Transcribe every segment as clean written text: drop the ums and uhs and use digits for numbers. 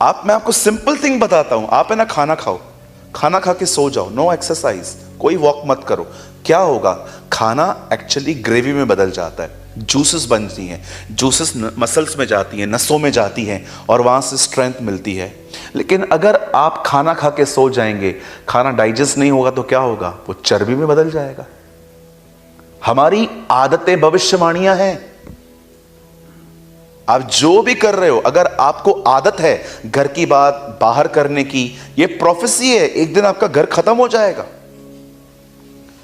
मैं आपको simple thing बताता हूं, आप है ना खाना खाओ, खाना खा के सो जाओ, नो एक्सरसाइज, कोई वॉक मत करो। क्या होगा, खाना एक्चुअली ग्रेवी में बदल जाता है, जूसेस बनती हैं, जूसेस मसल्स में जाती हैं, नसों में जाती हैं और वहां से स्ट्रेंथ मिलती है। लेकिन अगर आप खाना खा के सो जाएंगे, खाना डाइजेस्ट नहीं होगा तो क्या होगा, वो चर्बी में बदल जाएगा। हमारी आदतें भविष्यवाणियां हैं। आप जो भी कर रहे हो, अगर आपको आदत है घर की बात बाहर करने की, ये प्रोफेसी है, एक दिन आपका घर खत्म हो जाएगा।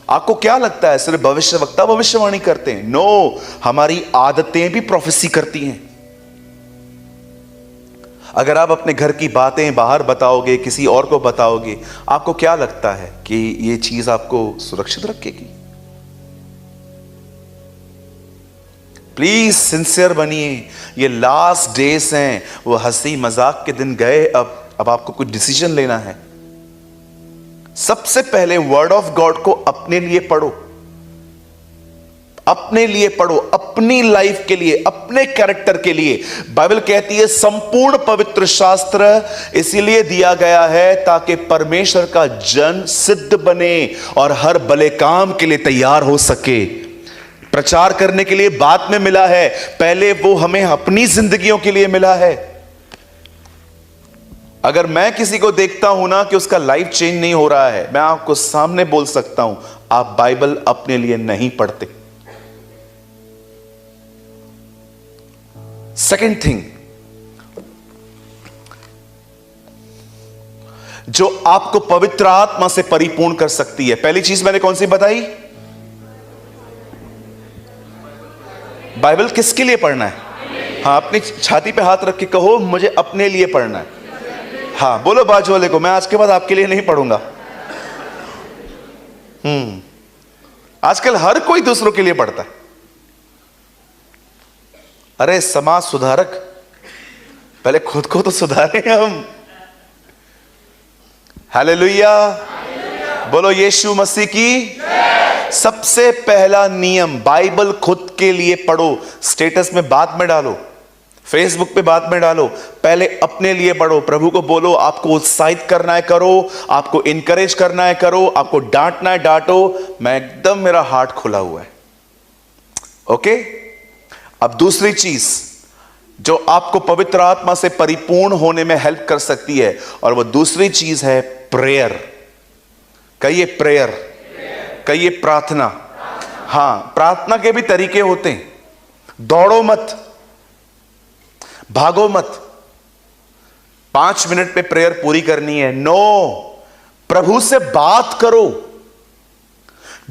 आपको क्या लगता है सिर्फ भविष्यवक्ता भविष्यवाणी करते हैं? नो, हमारी आदतें भी प्रोफेसी करती हैं। अगर आप अपने घर की बातें बाहर बताओगे, किसी और को बताओगे, आपको क्या लगता है कि ये चीज आपको सुरक्षित रखेगी? प्लीज सिंसियर बनिए, ये लास्ट डेज हैं, वो हंसी मजाक के दिन गए, अब आपको कुछ डिसीजन लेना है। सबसे पहले वर्ड ऑफ गॉड को अपने लिए पढ़ो, अपने लिए पढ़ो, अपनी लाइफ के लिए, अपने कैरेक्टर के लिए। बाइबल कहती है संपूर्ण पवित्र शास्त्र इसीलिए दिया गया है ताकि परमेश्वर का जन सिद्ध बने और हर भले काम के लिए तैयार हो सके। प्रचार करने के लिए बाद में मिला है, पहले वो हमें अपनी जिंदगियों के लिए मिला है। अगर मैं किसी को देखता हूं ना कि उसका लाइफ चेंज नहीं हो रहा है, मैं आपको सामने बोल सकता हूं, आप बाइबल अपने लिए नहीं पढ़ते। सेकंड थिंग, जो आपको पवित्र आत्मा से परिपूर्ण कर सकती है, पहली चीज मैंने कौन सी बताई? बाइबल किसके लिए पढ़ना है? हाँ, अपनी छाती पे हाथ रख के कहो, मुझे अपने लिए पढ़ना है। हाँ, बोलो बाजू वाले को, मैं आज के बाद आपके लिए नहीं पढ़ूंगा। आजकल हर कोई दूसरों के लिए पढ़ता है। अरे समाज सुधारक, पहले खुद को तो सुधारें हम। हालेलुया, बोलो यीशु मसीह की। सबसे पहला नियम, बाइबल खुद के लिए पढ़ो। स्टेटस में बाद में डालो, फेसबुक पे बाद में डालो, पहले अपने लिए पढ़ो। प्रभु को बोलो, आपको उत्साहित करना है करो, आपको इनकरेज करना है करो, आपको डांटना है डांटो। मैं एकदम, मेरा हार्ट खुला हुआ है। ओके, अब दूसरी चीज जो आपको पवित्र आत्मा से परिपूर्ण होने में हेल्प कर सकती है, और वो दूसरी चीज है प्रेयर। कहिए प्रेयर, कहिए प्रार्थना। हां, प्रार्थना के भी तरीके होते हैं। दौड़ो मत, भागो मत, 5 मिनट पे प्रेयर पूरी करनी है। नो, प्रभु से बात करो।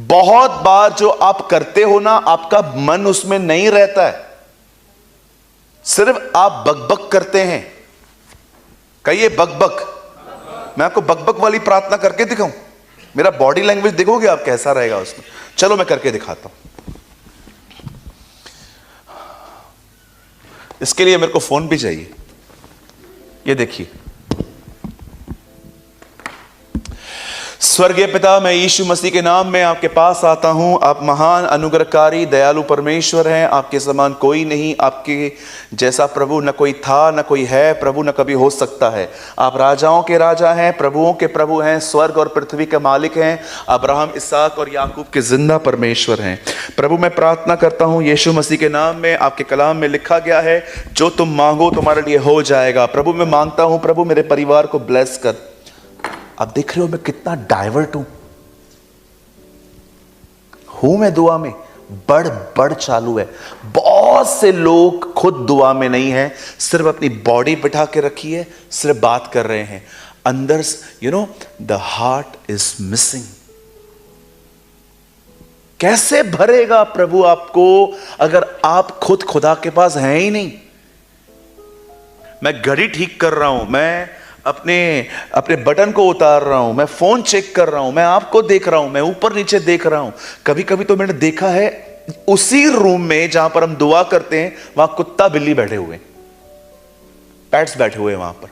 बहुत बार जो आप करते हो ना, आपका मन उसमें नहीं रहता है, सिर्फ आप बकबक करते हैं। कहिए बकबक। मैं आपको बकबक वाली प्रार्थना करके दिखाऊं? मेरा बॉडी लैंग्वेज देखोगे आप कैसा रहेगा उसमें? चलो मैं करके दिखाता हूं। इसके लिए मेरे को फोन भी चाहिए। ये देखिए, स्वर्गीय पिता, मैं यीशु मसीह के नाम में आपके पास आता हूं। आप महान अनुग्रहकारी दयालु परमेश्वर हैं, आपके समान कोई नहीं, आपके जैसा प्रभु न कोई था न कोई है प्रभु, न कभी हो सकता है। आप राजाओं के राजा हैं, प्रभुओं के प्रभु हैं, स्वर्ग और पृथ्वी के मालिक हैं। अब्राहम, इसहाक और याकूब के जिंदा परमेश्वर हैं। प्रभु, मैं प्रार्थना करता हूं यीशु मसीह के नाम में, आपके कलाम में लिखा गया है, जो तुम मांगो तुम्हारे लिए हो जाएगा। प्रभु, मैं मांगता हूं, प्रभु मेरे परिवार को ब्लेस कर। आप देख रहे हो मैं कितना डाइवर्ट हूं मैं दुआ में, बढ़ चालू है। बहुत से लोग खुद दुआ में नहीं है, सिर्फ अपनी बॉडी बिठा के रखी है, सिर्फ बात कर रहे हैं, अंदर द हार्ट इज मिसिंग। कैसे भरेगा प्रभु आपको अगर आप खुद खुदा के पास हैं ही नहीं? मैं घड़ी ठीक कर रहा हूं, मैं अपने बटन को उतार रहा हूं, मैं फोन चेक कर रहा हूं, मैं आपको देख रहा हूं, मैं ऊपर नीचे देख रहा हूं। कभी कभी तो मैंने देखा है उसी रूम में जहां पर हम दुआ करते हैं, वहां कुत्ता बिल्ली बैठे हुए, पैट्स बैठे हुए वहां पर।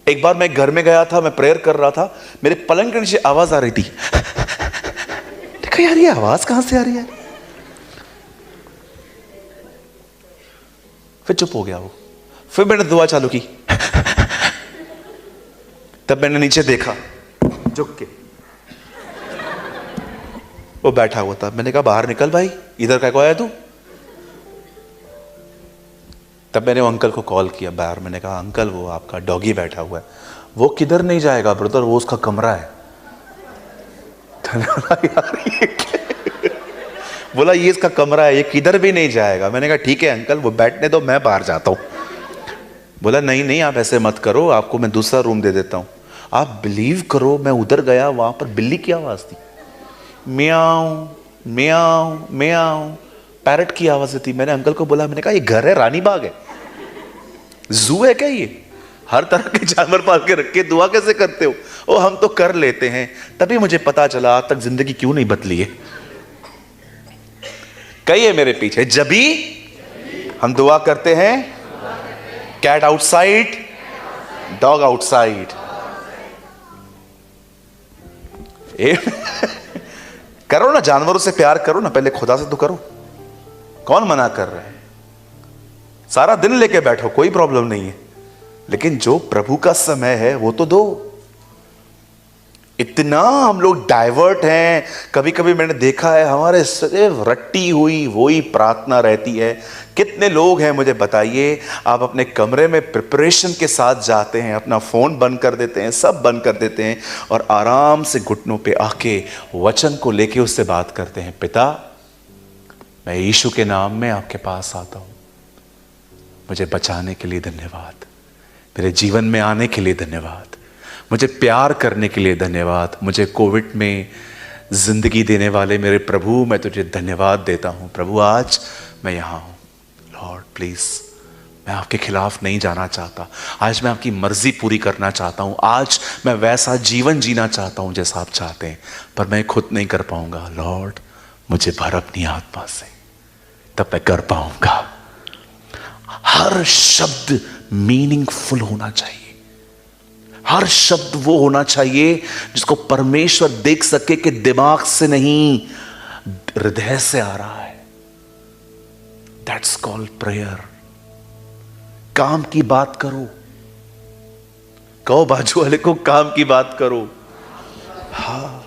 एक बार मैं घर में गया था, मैं प्रेयर कर रहा था, मेरे पलंग के नीचे आवाज आ रही थी। देखो यार, ये आवाज कहां से आ रही है? फिर चुप हो गया वो। फिर मैंने दुआ चालू की। तब मैंने नीचे देखा, झुक के वो बैठा हुआ था। मैंने कहा बाहर निकल भाई, इधर क्या को आया तू? तब मैंने वो अंकल को कॉल किया बाहर। मैंने कहा अंकल वो आपका डॉगी बैठा हुआ है। वो किधर नहीं जाएगा ब्रदर, वो उसका कमरा है। यार बोला ये इसका कमरा है, ये किधर भी नहीं जाएगा। मैंने कहा ठीक है अंकल वो बैठने दो, मैं बाहर जाता हूं। बोला नहीं नहीं आप ऐसे मत करो, आपको मैं दूसरा रूम दे देता हूं। आप बिलीव करो मैं उधर गया, वहां पर बिल्ली की आवाज थी, म्याऊं म्याऊं म्याऊं, पैरट की आवाज थी। मैंने अंकल को बोला, मैंने कहा ये घर है रानी बाग है, जू है क्या ये? हर तरह के जानवर पाल के रख के दुआ कैसे करते हो? ओ हम तो कर लेते हैं। तभी मुझे पता चला आज तक जिंदगी क्यों नहीं बदली है। कहिए मेरे पीछे, जबी हम दुआ करते हैं, कैट आउटसाइड डॉग आउटसाइड। करो ना, जानवरों से प्यार करो ना, पहले खुदा से तो करो। कौन मना कर रहा है? सारा दिन लेके बैठो, कोई प्रॉब्लम नहीं है, लेकिन जो प्रभु का समय है वो तो दो। इतना हम लोग डाइवर्ट हैं। कभी कभी मैंने देखा है हमारे सिर्फ रट्टी हुई वही प्रार्थना रहती है। कितने लोग हैं मुझे बताइए, आप अपने कमरे में प्रिपरेशन के साथ जाते हैं, अपना फोन बंद कर देते हैं, सब बंद कर देते हैं और आराम से घुटनों पे आके वचन को लेके उससे बात करते हैं, पिता मैं यीशु के नाम में आपके पास आता हूं, मुझे बचाने के लिए धन्यवाद, मेरे जीवन में आने के लिए धन्यवाद, मुझे प्यार करने के लिए धन्यवाद, मुझे कोविड में जिंदगी देने वाले मेरे प्रभु मैं तुझे धन्यवाद देता हूं। प्रभु आज मैं यहां हूं, लॉर्ड प्लीज मैं आपके खिलाफ नहीं जाना चाहता, आज मैं आपकी मर्जी पूरी करना चाहता हूं, आज मैं वैसा जीवन जीना चाहता हूं जैसा आप चाहते हैं, पर मैं खुद नहीं कर पाऊंगा। लॉर्ड मुझे भर अपनी आत्मा से, तब मैं कर पाऊंगा। हर शब्द मीनिंगफुल होना चाहिए, हर शब्द वो होना चाहिए जिसको परमेश्वर देख सके कि दिमाग से नहीं हृदय से आ रहा है। That's called prayer. काम की बात करो, कहो बाजू वाले को काम की बात करो। हाँ,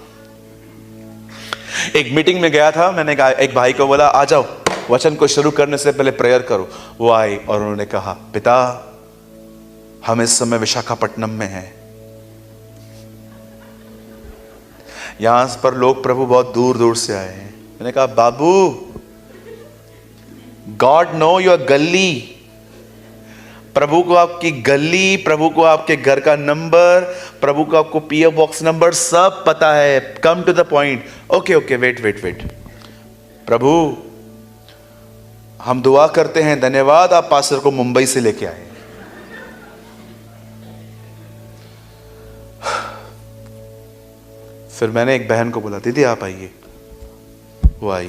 एक मीटिंग में गया था, मैंने कहा एक भाई को बोला आ जाओ वचन को शुरू करने से पहले प्रेयर करो। वो आए और उन्होंने कहा पिता हम इस समय विशाखापट्टनम में हैं, यहां पर लोग प्रभु बहुत दूर दूर से आए हैं। मैंने कहा बाबू गॉड नो योर गली, प्रभु को आपकी गली, प्रभु को आपके घर का नंबर, प्रभु को आपको पीओ बॉक्स नंबर सब पता है। Come to the point. Okay okay wait wait wait, प्रभु हम दुआ करते हैं, धन्यवाद आप पास्टर को मुंबई से लेके आए। फिर मैंने एक बहन को बोला दीदी आप आइए, वो आई।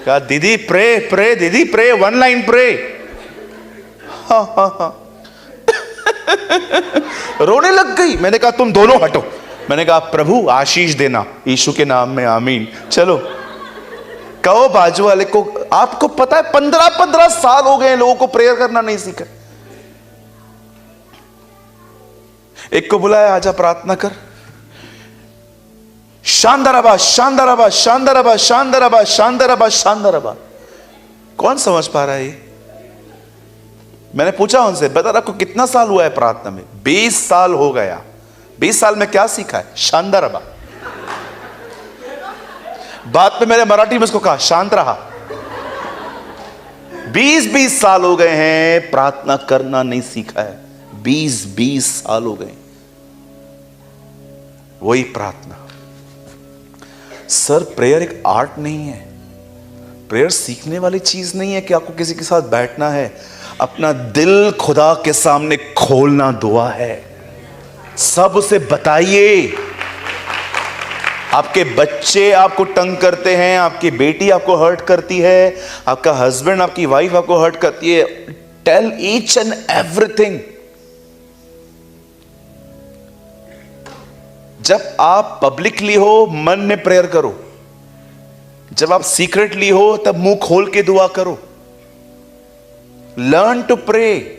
कहा दीदी प्रे प्रे, दीदी प्रे, वन लाइन प्रे। हाँ हाँ हाँ रोने लग गई। मैंने कहा तुम दोनों हटो। मैंने कहा प्रभु आशीष देना यीशु के नाम में, आमीन। चलो कहो बाजू वाले को, आपको पता है 15-15 साल हो गए लोगों को प्रेयर करना नहीं सीखा। एक को बुलाया आजा प्रार्थना कर, शानदार आवाज शानदार आवाज शानदार आवाज शानदार आवाज शानदार आवाज शानदार आवाज। कौन समझ पा रहा है ये? मैंने पूछा उनसे बता आपको कितना साल हुआ है प्रार्थना में? 20 साल हो गया। 20 साल में क्या सीखा है? शानदार आवाज। बाद में मैंने मराठी में उसको कहा शांत रहा। 20 साल हो गए हैं प्रार्थना करना नहीं सीखा है। 20 साल हो गए वही प्रार्थना। सर प्रेयर एक आर्ट नहीं है, प्रेयर सीखने वाली चीज नहीं है कि आपको किसी के साथ बैठना है। अपना दिल खुदा के सामने खोलना दुआ है। सब उसे बताइए। आपके बच्चे आपको तंग करते हैं, आपकी बेटी आपको हर्ट करती है, आपका हस्बैंड आपकी वाइफ आपको हर्ट करती है, टेल ईच एंड एवरीथिंग। जब आप पब्लिकली हो मन में प्रेयर करो, जब आप सीक्रेटली हो तब मुंह खोल के दुआ करो। Learn to pray.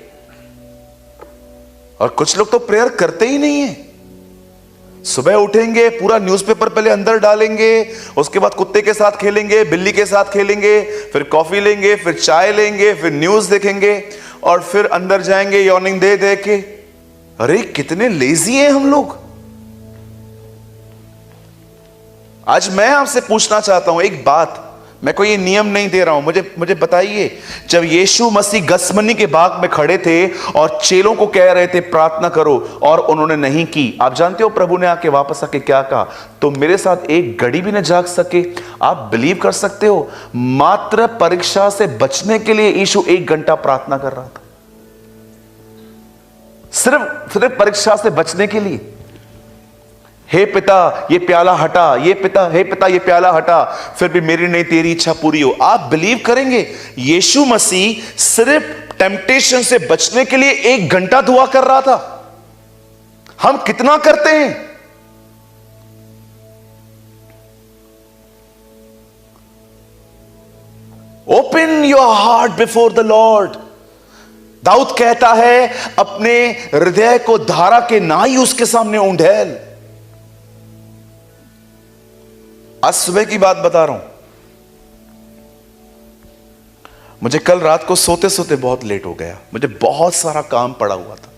और कुछ लोग तो प्रेयर करते ही नहीं है। सुबह उठेंगे, पूरा न्यूज़पेपर पहले अंदर डालेंगे, उसके बाद कुत्ते के साथ खेलेंगे, बिल्ली के साथ खेलेंगे, फिर कॉफी लेंगे, फिर चाय लेंगे, फिर न्यूज़ देखेंगे और फिर अंदर जाएंगे यॉर्निंग दे दे के। अरे कितने लेजी हैं हम लोग। आज मैं आपसे पूछना चाहता हूं एक बात, मैं कोई नियम नहीं दे रहा हूं, मुझे बताइए, जब यीशु मसीह गसमनी के बाग में खड़े थे और चेलों को कह रहे थे प्रार्थना करो और उन्होंने नहीं की, आप जानते हो प्रभु ने आके वापस आके क्या कहा? तो मेरे साथ एक घड़ी भी न जाग सके। आप बिलीव कर सकते हो? मात्र परीक्षा से बचने के लिए यीशु 1 घंटा प्रार्थना कर रहा था, सिर्फ परीक्षा से बचने के लिए। हे पिता ये प्याला हटा, हे पिता ये प्याला हटा, फिर भी मेरी नहीं तेरी इच्छा पूरी हो। आप बिलीव करेंगे यीशु मसीह सिर्फ टेम्पटेशन से बचने के लिए 1 घंटा दुआ कर रहा था। हम कितना करते हैं? Open your heart before the lord. दाऊद कहता है अपने हृदय को धारा के नाई उसके सामने ऊंधेल। आज सुबह की बात बता रहा हूं, मुझे कल रात को सोते सोते बहुत लेट हो गया, मुझे बहुत सारा काम पड़ा हुआ था।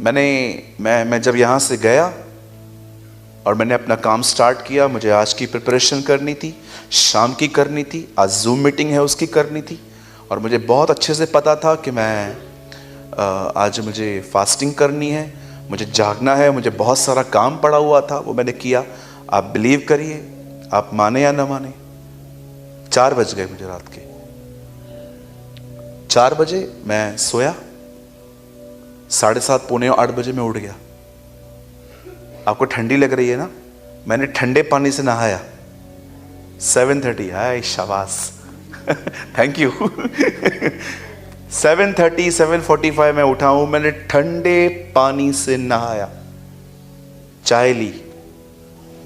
मैं जब यहां से गया और मैंने अपना काम स्टार्ट किया, मुझे आज की प्रिपरेशन करनी थी, शाम की करनी थी, आज जूम मीटिंग है उसकी करनी थी, और मुझे बहुत अच्छे से पता था कि आज मुझे फास्टिंग करनी है, मुझे जागना है, मुझे बहुत सारा काम पड़ा हुआ था, वो मैंने किया। आप बिलीव करिए, आप माने या ना माने, 4 बज गए मुझे रात के। 4 बजे मैं सोया, 7:30 पौने 8 बजे मैं उठ गया। आपको ठंडी लग रही है ना? मैंने ठंडे पानी से नहाया। 7:30, हाय शाबाश थैंक यू 7:30 7:45 में उठा हूं, मैंने ठंडे पानी से नहाया, चाय ली,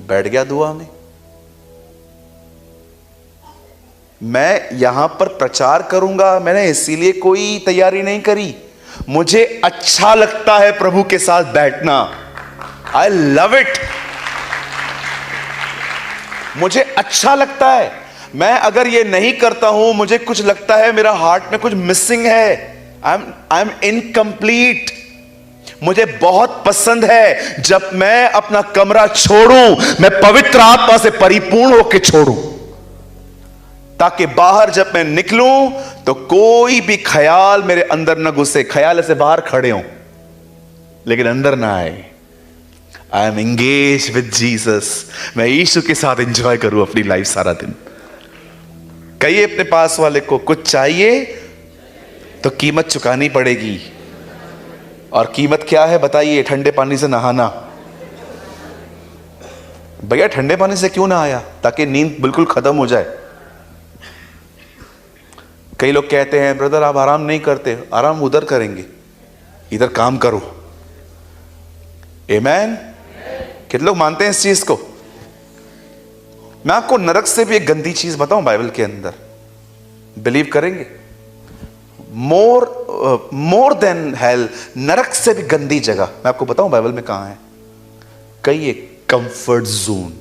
बैठ गया दुआ में। मैं यहां पर प्रचार करूंगा, मैंने इसीलिए कोई तैयारी नहीं करी, मुझे अच्छा लगता है प्रभु के साथ बैठना। आई लव इट, मुझे अच्छा लगता है। मैं अगर ये नहीं करता हूं, मुझे कुछ लगता है मेरा हार्ट में कुछ मिसिंग है, आई एम इनकम्प्लीट। मुझे बहुत पसंद है जब मैं अपना कमरा छोड़ूं, मैं पवित्र आत्मा से परिपूर्ण होकर छोड़ूं, ताकि बाहर जब मैं निकलूं तो कोई भी ख्याल मेरे अंदर न घुसे। ख्याल ऐसे बाहर खड़े हों लेकिन अंदर ना आए। I am engage with Jesus, मैं यीशु के साथ एंजॉय करूं अपनी लाइफ सारा दिन। कहिए अपने पास वाले को, कुछ चाहिए तो कीमत चुकानी पड़ेगी। और कीमत क्या है बताइए? ठंडे पानी से नहाना। भैया ठंडे पानी से क्यों ना आया? ताकि नींद बिल्कुल खत्म हो जाए। कई लोग कहते हैं ब्रदर आप आराम नहीं करते, आराम उधर करेंगे, इधर काम करो। आमेन। कितने लोग मानते हैं इस चीज को? मैं आपको नरक से भी एक गंदी चीज बताऊं बाइबल के अंदर, बिलीव करेंगे? मोर देन हेल, नरक से भी गंदी जगह मैं आपको बताऊं बाइबल में कहां है? कई कंफर्ट जोन,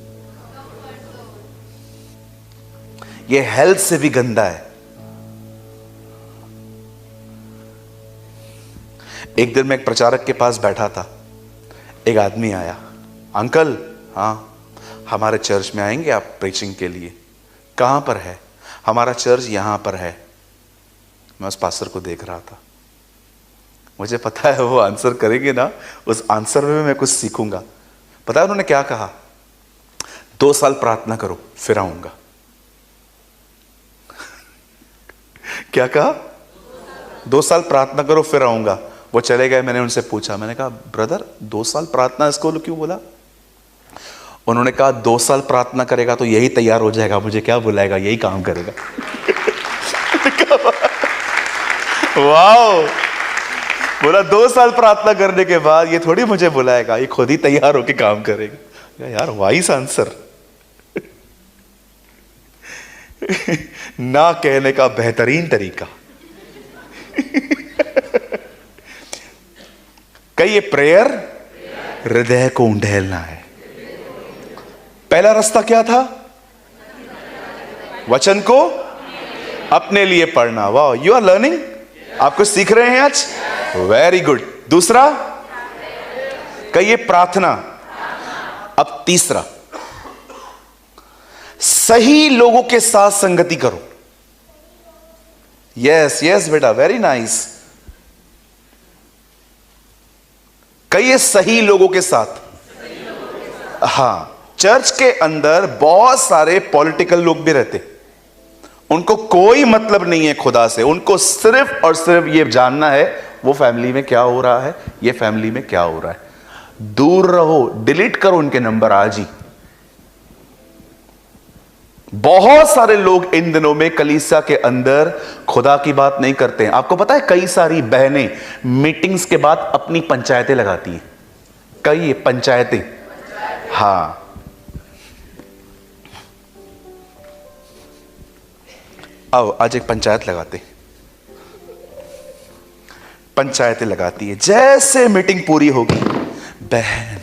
ये हेल से भी गंदा है। एक दिन मैं एक प्रचारक के पास बैठा था, एक आदमी आया, अंकल हाँ हमारे चर्च में आएंगे आप प्रीचिंग के लिए? कहां पर है? हमारा चर्च यहां पर है। मैं उस पास्टर को देख रहा था, मुझे पता है वो आंसर करेंगे ना, उस आंसर में मैं कुछ सीखूंगा। पता है उन्होंने क्या कहा? 2 साल प्रार्थना करो फिर आऊंगा। क्या कहा? 2 साल प्रार्थना करो फिर आऊंगा। वो चले गए। मैंने उनसे पूछा, मैंने कहा ब्रदर 2 साल प्रार्थना इसको क्यों बोला? उन्होंने कहा 2 साल प्रार्थना करेगा तो यही तैयार हो जाएगा, मुझे क्या बुलाएगा, यही काम करेगा। वाओ, बोला 2 साल प्रार्थना करने के बाद ये थोड़ी मुझे बुलाएगा, ये खुद ही तैयार होके काम करेगा। यार वाइस आंसर। ना कहने का बेहतरीन तरीका। कहिए प्रेयर हृदय को उंडेलना है। पहला रास्ता क्या था? वचन को अपने लिए पढ़ना। वाह, यू आर लर्निंग। आप कुछ सीख रहे हैं आज, वेरी गुड। दूसरा कहिए प्रार्थना। अब तीसरा, सही लोगों के साथ संगति करो। यस यस बेटा, वेरी नाइस। कहिए सही लोगों के साथ। हां, चर्च के अंदर बहुत सारे पॉलिटिकल लोग भी रहते, उनको कोई मतलब नहीं है खुदा से। उनको सिर्फ और सिर्फ ये जानना है वो फैमिली में क्या हो रहा है, ये फैमिली में क्या हो रहा है। दूर रहो, डिलीट करो उनके नंबर आज ही। बहुत सारे लोग इन दिनों में कलीसिया के अंदर खुदा की बात नहीं करते हैं। आपको पता है कई सारी बहनें मीटिंग्स के बाद अपनी पंचायतें लगाती हैं। कई पंचायतें, हां। आओ आज एक पंचायत लगाते हैं। पंचायतें लगाती है। जैसे मीटिंग पूरी होगी, बहन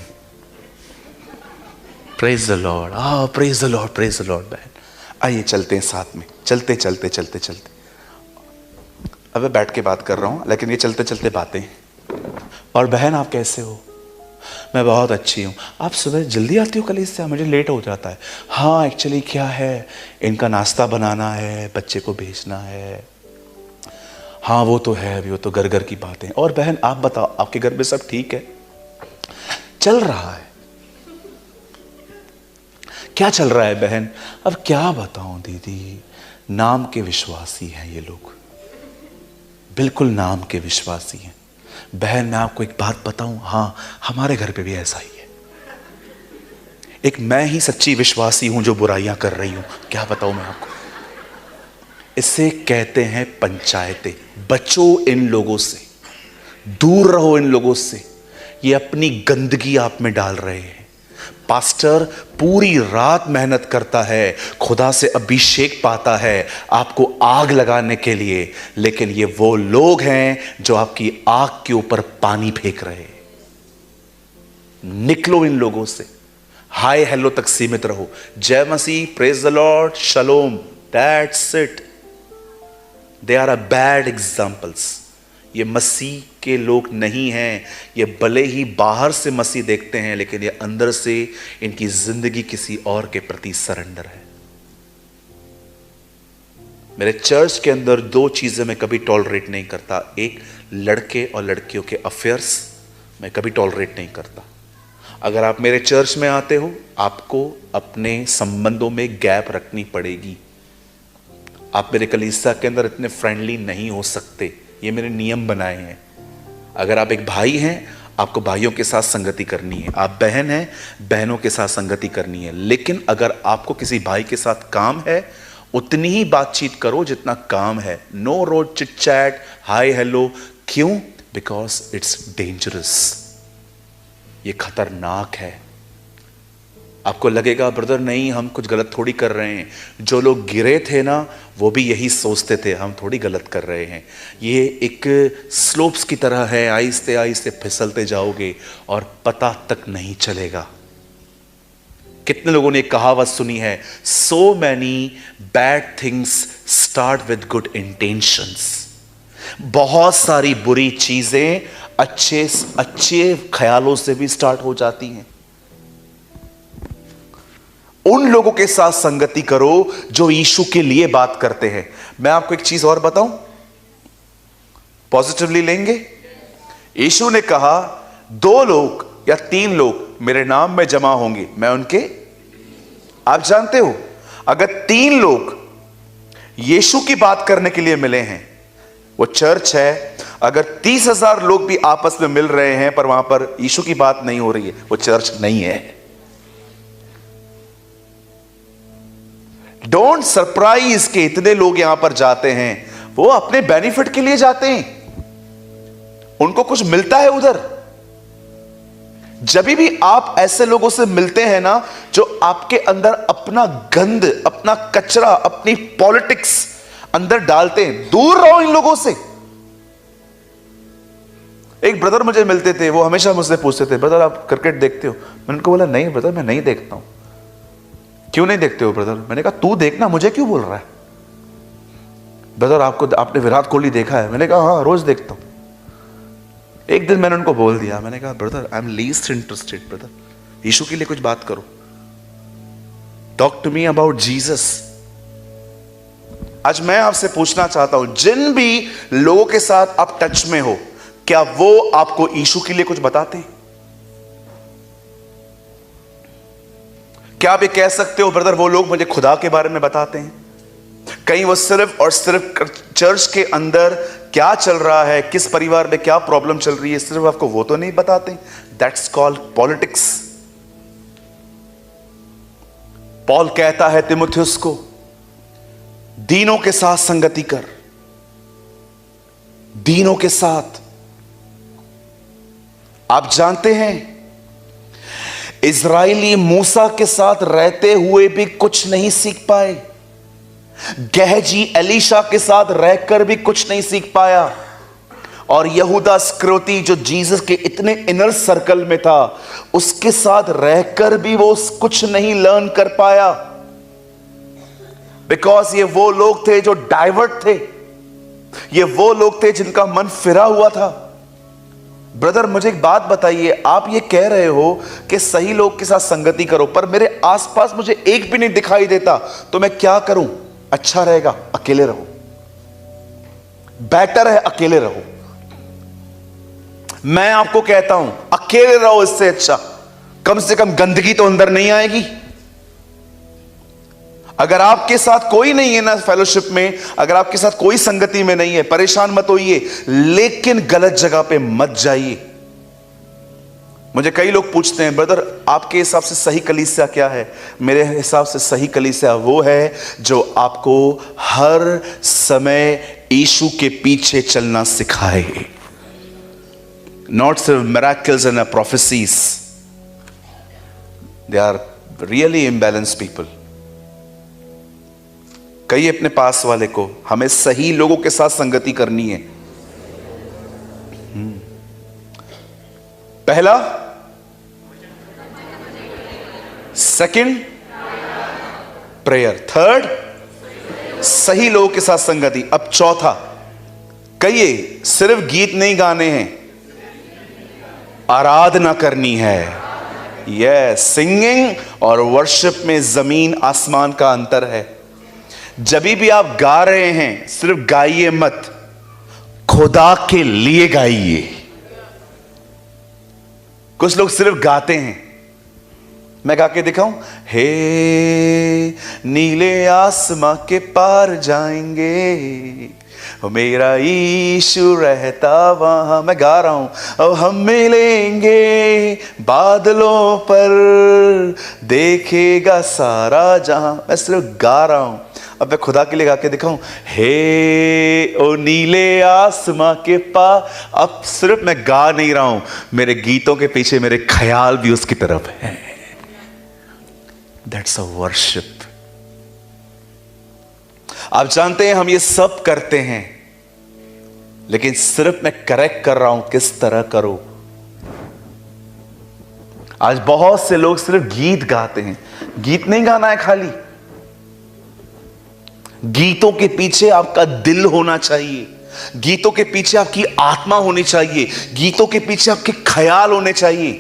praise the Lord, praise the Lord, praise the Lord. बहन आइए चलते हैं साथ में, चलते चलते चलते चलते। अब मैं बैठ के बात कर रहा हूं, लेकिन ये चलते चलते बातें। और बहन आप कैसे हो? मैं बहुत अच्छी हूँ। आप सुबह जल्दी आती हो कलीसिया? मुझे लेट हो जाता है। हाँ एक्चुअली क्या है, इनका नाश्ता बनाना है, बच्चे को भेजना है। हाँ वो तो है, अभी वो तो घर घर की बातें। और बहन आप बताओ, आपके घर में सब ठीक है? चल रहा है। क्या चल रहा है बहन? अब क्या बताऊं दीदी, नाम के विश्वासी हैं ये लोग, बिल्कुल नाम के विश्वासी हैं। बहन मैं आपको एक बात बताऊं, हाँ हमारे घर पे भी ऐसा ही है। एक मैं ही सच्ची विश्वासी हूं जो बुराइयां कर रही हूं। क्या बताऊं मैं आपको। इसे कहते हैं पंचायतें। बचो इन लोगों से, दूर रहो इन लोगों से। ये अपनी गंदगी आप में डाल रहे हैं। पास्टर पूरी रात मेहनत करता है, खुदा से अभिषेक पाता है आपको आग लगाने के लिए, लेकिन ये वो लोग हैं जो आपकी आग के ऊपर पानी फेंक रहे हैं। निकलो इन लोगों से। हाय हेलो तक सीमित रहो। जय मसीह, praise the lord, shalom, that's it. They are a bad examples. ये मसीह के लोग नहीं हैं। ये भले ही बाहर से मसीह देखते हैं, लेकिन ये अंदर से इनकी जिंदगी किसी और के प्रति सरेंडर है। मेरे चर्च के अंदर दो चीजें मैं कभी टॉलरेट नहीं करता। एक, लड़के और लड़कियों के अफेयर्स मैं कभी टॉलरेट नहीं करता। अगर आप मेरे चर्च में आते हो, आपको अपने संबंधों में गैप रखनी पड़ेगी। आप मेरे कलीसिया के अंदर इतने फ्रेंडली नहीं हो सकते। ये मेरे नियम बनाए हैं। अगर आप एक भाई हैं, आपको भाइयों के साथ संगति करनी है। आप बहन हैं, बहनों के साथ संगति करनी है। लेकिन अगर आपको किसी भाई के साथ काम है, उतनी ही बातचीत करो जितना काम है। No road chit chat, hi hello. क्यों? Because it's dangerous. ये खतरनाक है। आपको लगेगा ब्रदर नहीं हम कुछ गलत थोड़ी कर रहे हैं। जो लोग गिरे थे ना, वो भी यही सोचते थे हम थोड़ी गलत कर रहे हैं। ये एक स्लोप्स की तरह है, आहिस्ते आहिस्ते फिसलते जाओगे और पता तक नहीं चलेगा। कितने लोगों ने एक कहावत सुनी है, so many bad things start with good intentions. बहुत सारी बुरी चीजें अच्छे ख्यालों से भी स्टार्ट हो जाती हैं। उन लोगों के साथ संगति करो जो यीशु के लिए बात करते हैं। मैं आपको एक चीज और बताऊं, पॉजिटिवली लेंगे। यीशु ने कहा 2 लोग या 3 लोग मेरे नाम में जमा होंगे, मैं उनके। आप जानते हो, अगर 3 लोग यीशु की बात करने के लिए मिले हैं, वो चर्च है। अगर 30,000 लोग भी आपस में मिल रहे हैं पर वहां पर यीशु की बात नहीं हो रही है, वो चर्च नहीं है। डोंट सरप्राइज कि इतने लोग यहां पर जाते हैं, वो अपने बेनिफिट के लिए जाते हैं। उनको कुछ मिलता है उधर। जब भी आप ऐसे लोगों से मिलते हैं ना, जो आपके अंदर अपना गंद, अपना कचरा, अपनी पॉलिटिक्स अंदर डालते हैं। दूर रहो इन लोगों से। एक ब्रदर मुझे मिलते थे, वो हमेशा मुझसे पूछते थे, ब्रदर आप क्रिकेट देखते हो? मैंने उनको बोला नहीं ब्रदर, मैं नहीं देखता हूं। क्यों नहीं देखते हो ब्रदर? मैंने कहा तू देखना, मुझे क्यों बोल रहा है? ब्रदर आपने विराट कोहली देखा है? मैंने कहा हाँ रोज देखता हूं। एक दिन मैंने उनको बोल दिया, मैंने कहा brother I am least interested, brother यीशु के लिए कुछ बात करो, talk to me about Jesus. आज मैं आपसे पूछना चाहता हूं, जिन भी लोगों के साथ आप टच में हो, क्या वो आपको यीशु के लिए कुछ बताते हैं? क्या आप ये कह सकते हो ब्रदर वो लोग मुझे खुदा के बारे में बताते हैं? कहीं वो सिर्फ और सिर्फ चर्च के अंदर क्या चल रहा है, किस परिवार में क्या प्रॉब्लम चल रही है, सिर्फ आपको वो तो नहीं बताते? That's called politics. पॉल कहता है तिमुथियुस को, दीनों के साथ संगति कर, दीनों के साथ। आप जानते हैं इजराइली मूसा के साथ रहते हुए भी कुछ नहीं सीख पाए, गहजी एलीशा के साथ रहकर भी कुछ नहीं सीख पाया, और यहूदा इस्करियोती जो जीसस के इतने इनर सर्कल में था, उसके साथ रहकर भी वो कुछ नहीं लर्न कर पाया, बिकॉज ये वो लोग थे जो डाइवर्ट थे, ये वो लोग थे जिनका मन फिरा हुआ था। ब्रदर मुझे एक बात बताइए, आप ये कह रहे हो कि सही लोग के साथ संगति करो, पर मेरे आसपास मुझे एक भी नहीं दिखाई देता, तो मैं क्या करूं? अच्छा रहेगा अकेले रहो, बेटर है अकेले रहो। मैं आपको कहता हूं अकेले रहो, इससे अच्छा कम से कम गंदगी तो अंदर नहीं आएगी। अगर आपके साथ कोई नहीं है ना फेलोशिप में, अगर आपके साथ कोई संगति में नहीं है, परेशान मत होइए, लेकिन गलत जगह पे मत जाइए। मुझे कई लोग पूछते हैं ब्रदर आपके हिसाब से सही कलीसिया क्या है? मेरे हिसाब से सही कलीसिया वो है जो आपको हर समय यीशु के पीछे चलना सिखाए, नॉट सिर्फ miracles and prophecies. They are really imbalanced people. कहिए अपने पास वाले को, हमें सही लोगों के साथ संगति करनी है। पहला, सेकंड प्रेयर, थर्ड सही लोगों के साथ संगति। अब चौथा, कहिए सिर्फ गीत नहीं गाने हैं, आराधना करनी है। यस, सिंगिंग और वर्शिप में जमीन आसमान का अंतर है। जब भी आप गा रहे हैं सिर्फ गाइए मत, खुदा के लिए गाइए। कुछ लोग सिर्फ गाते हैं, मैं गा के दिखाऊं, हे नीले आसमां के पार जाएंगे, मेरा यीशु रहता वहां। मैं गा रहा हूं, अब हम मिलेंगे बादलों पर, देखेगा सारा जहां। मैं सिर्फ गा रहा हूं। अब मैं खुदा के लिए गा के दिखाऊं, हे ओ नीले आसमां के पार। अब सिर्फ मैं गा नहीं रहा हूं, मेरे गीतों के पीछे मेरे ख्याल भी उसकी तरफ है। That's a worship. आप जानते हैं हम ये सब करते हैं, लेकिन सिर्फ मैं करेक्ट कर रहा हूं किस तरह करो। आज बहुत से लोग सिर्फ गीत गाते हैं। गीत नहीं गाना है खाली, गीतों के पीछे आपका दिल होना चाहिए, गीतों के पीछे आपकी आत्मा होनी चाहिए, गीतों के पीछे आपके ख्याल होने चाहिए।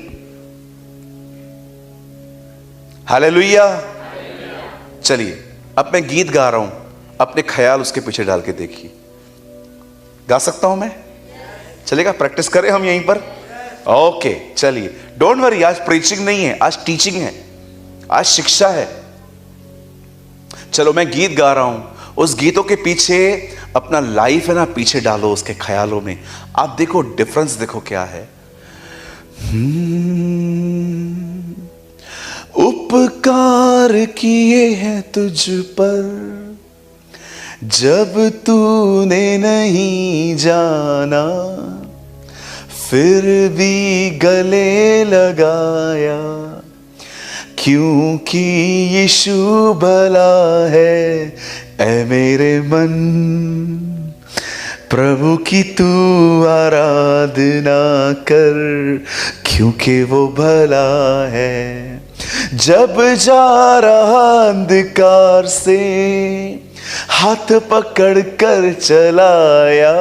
हालेलुया। चलिए अब मैं गीत गा रहा हूं, अपने ख्याल उसके पीछे डाल के देखिए। गा सकता हूं मैं? चलेगा? प्रैक्टिस करें हम यहीं पर। ओके चलिए, डोंट वरी, आज प्रीचिंग नहीं है, आज टीचिंग है, आज शिक्षा है। चलो मैं गीत गा रहा हूं, उस गीतों के पीछे अपना लाइफ है ना पीछे डालो, उसके ख्यालों में। आप देखो डिफरेंस, देखो क्या है। उपकार किए हैं तुझ पर जब तूने नहीं जाना, फिर भी गले लगाया, क्योंकि यीशु भला है। ऐ मेरे मन प्रभु की तू आराधना कर, क्योंकि वो भला है। जब जा रहा अंधकार से हाथ पकड़ कर चलाया,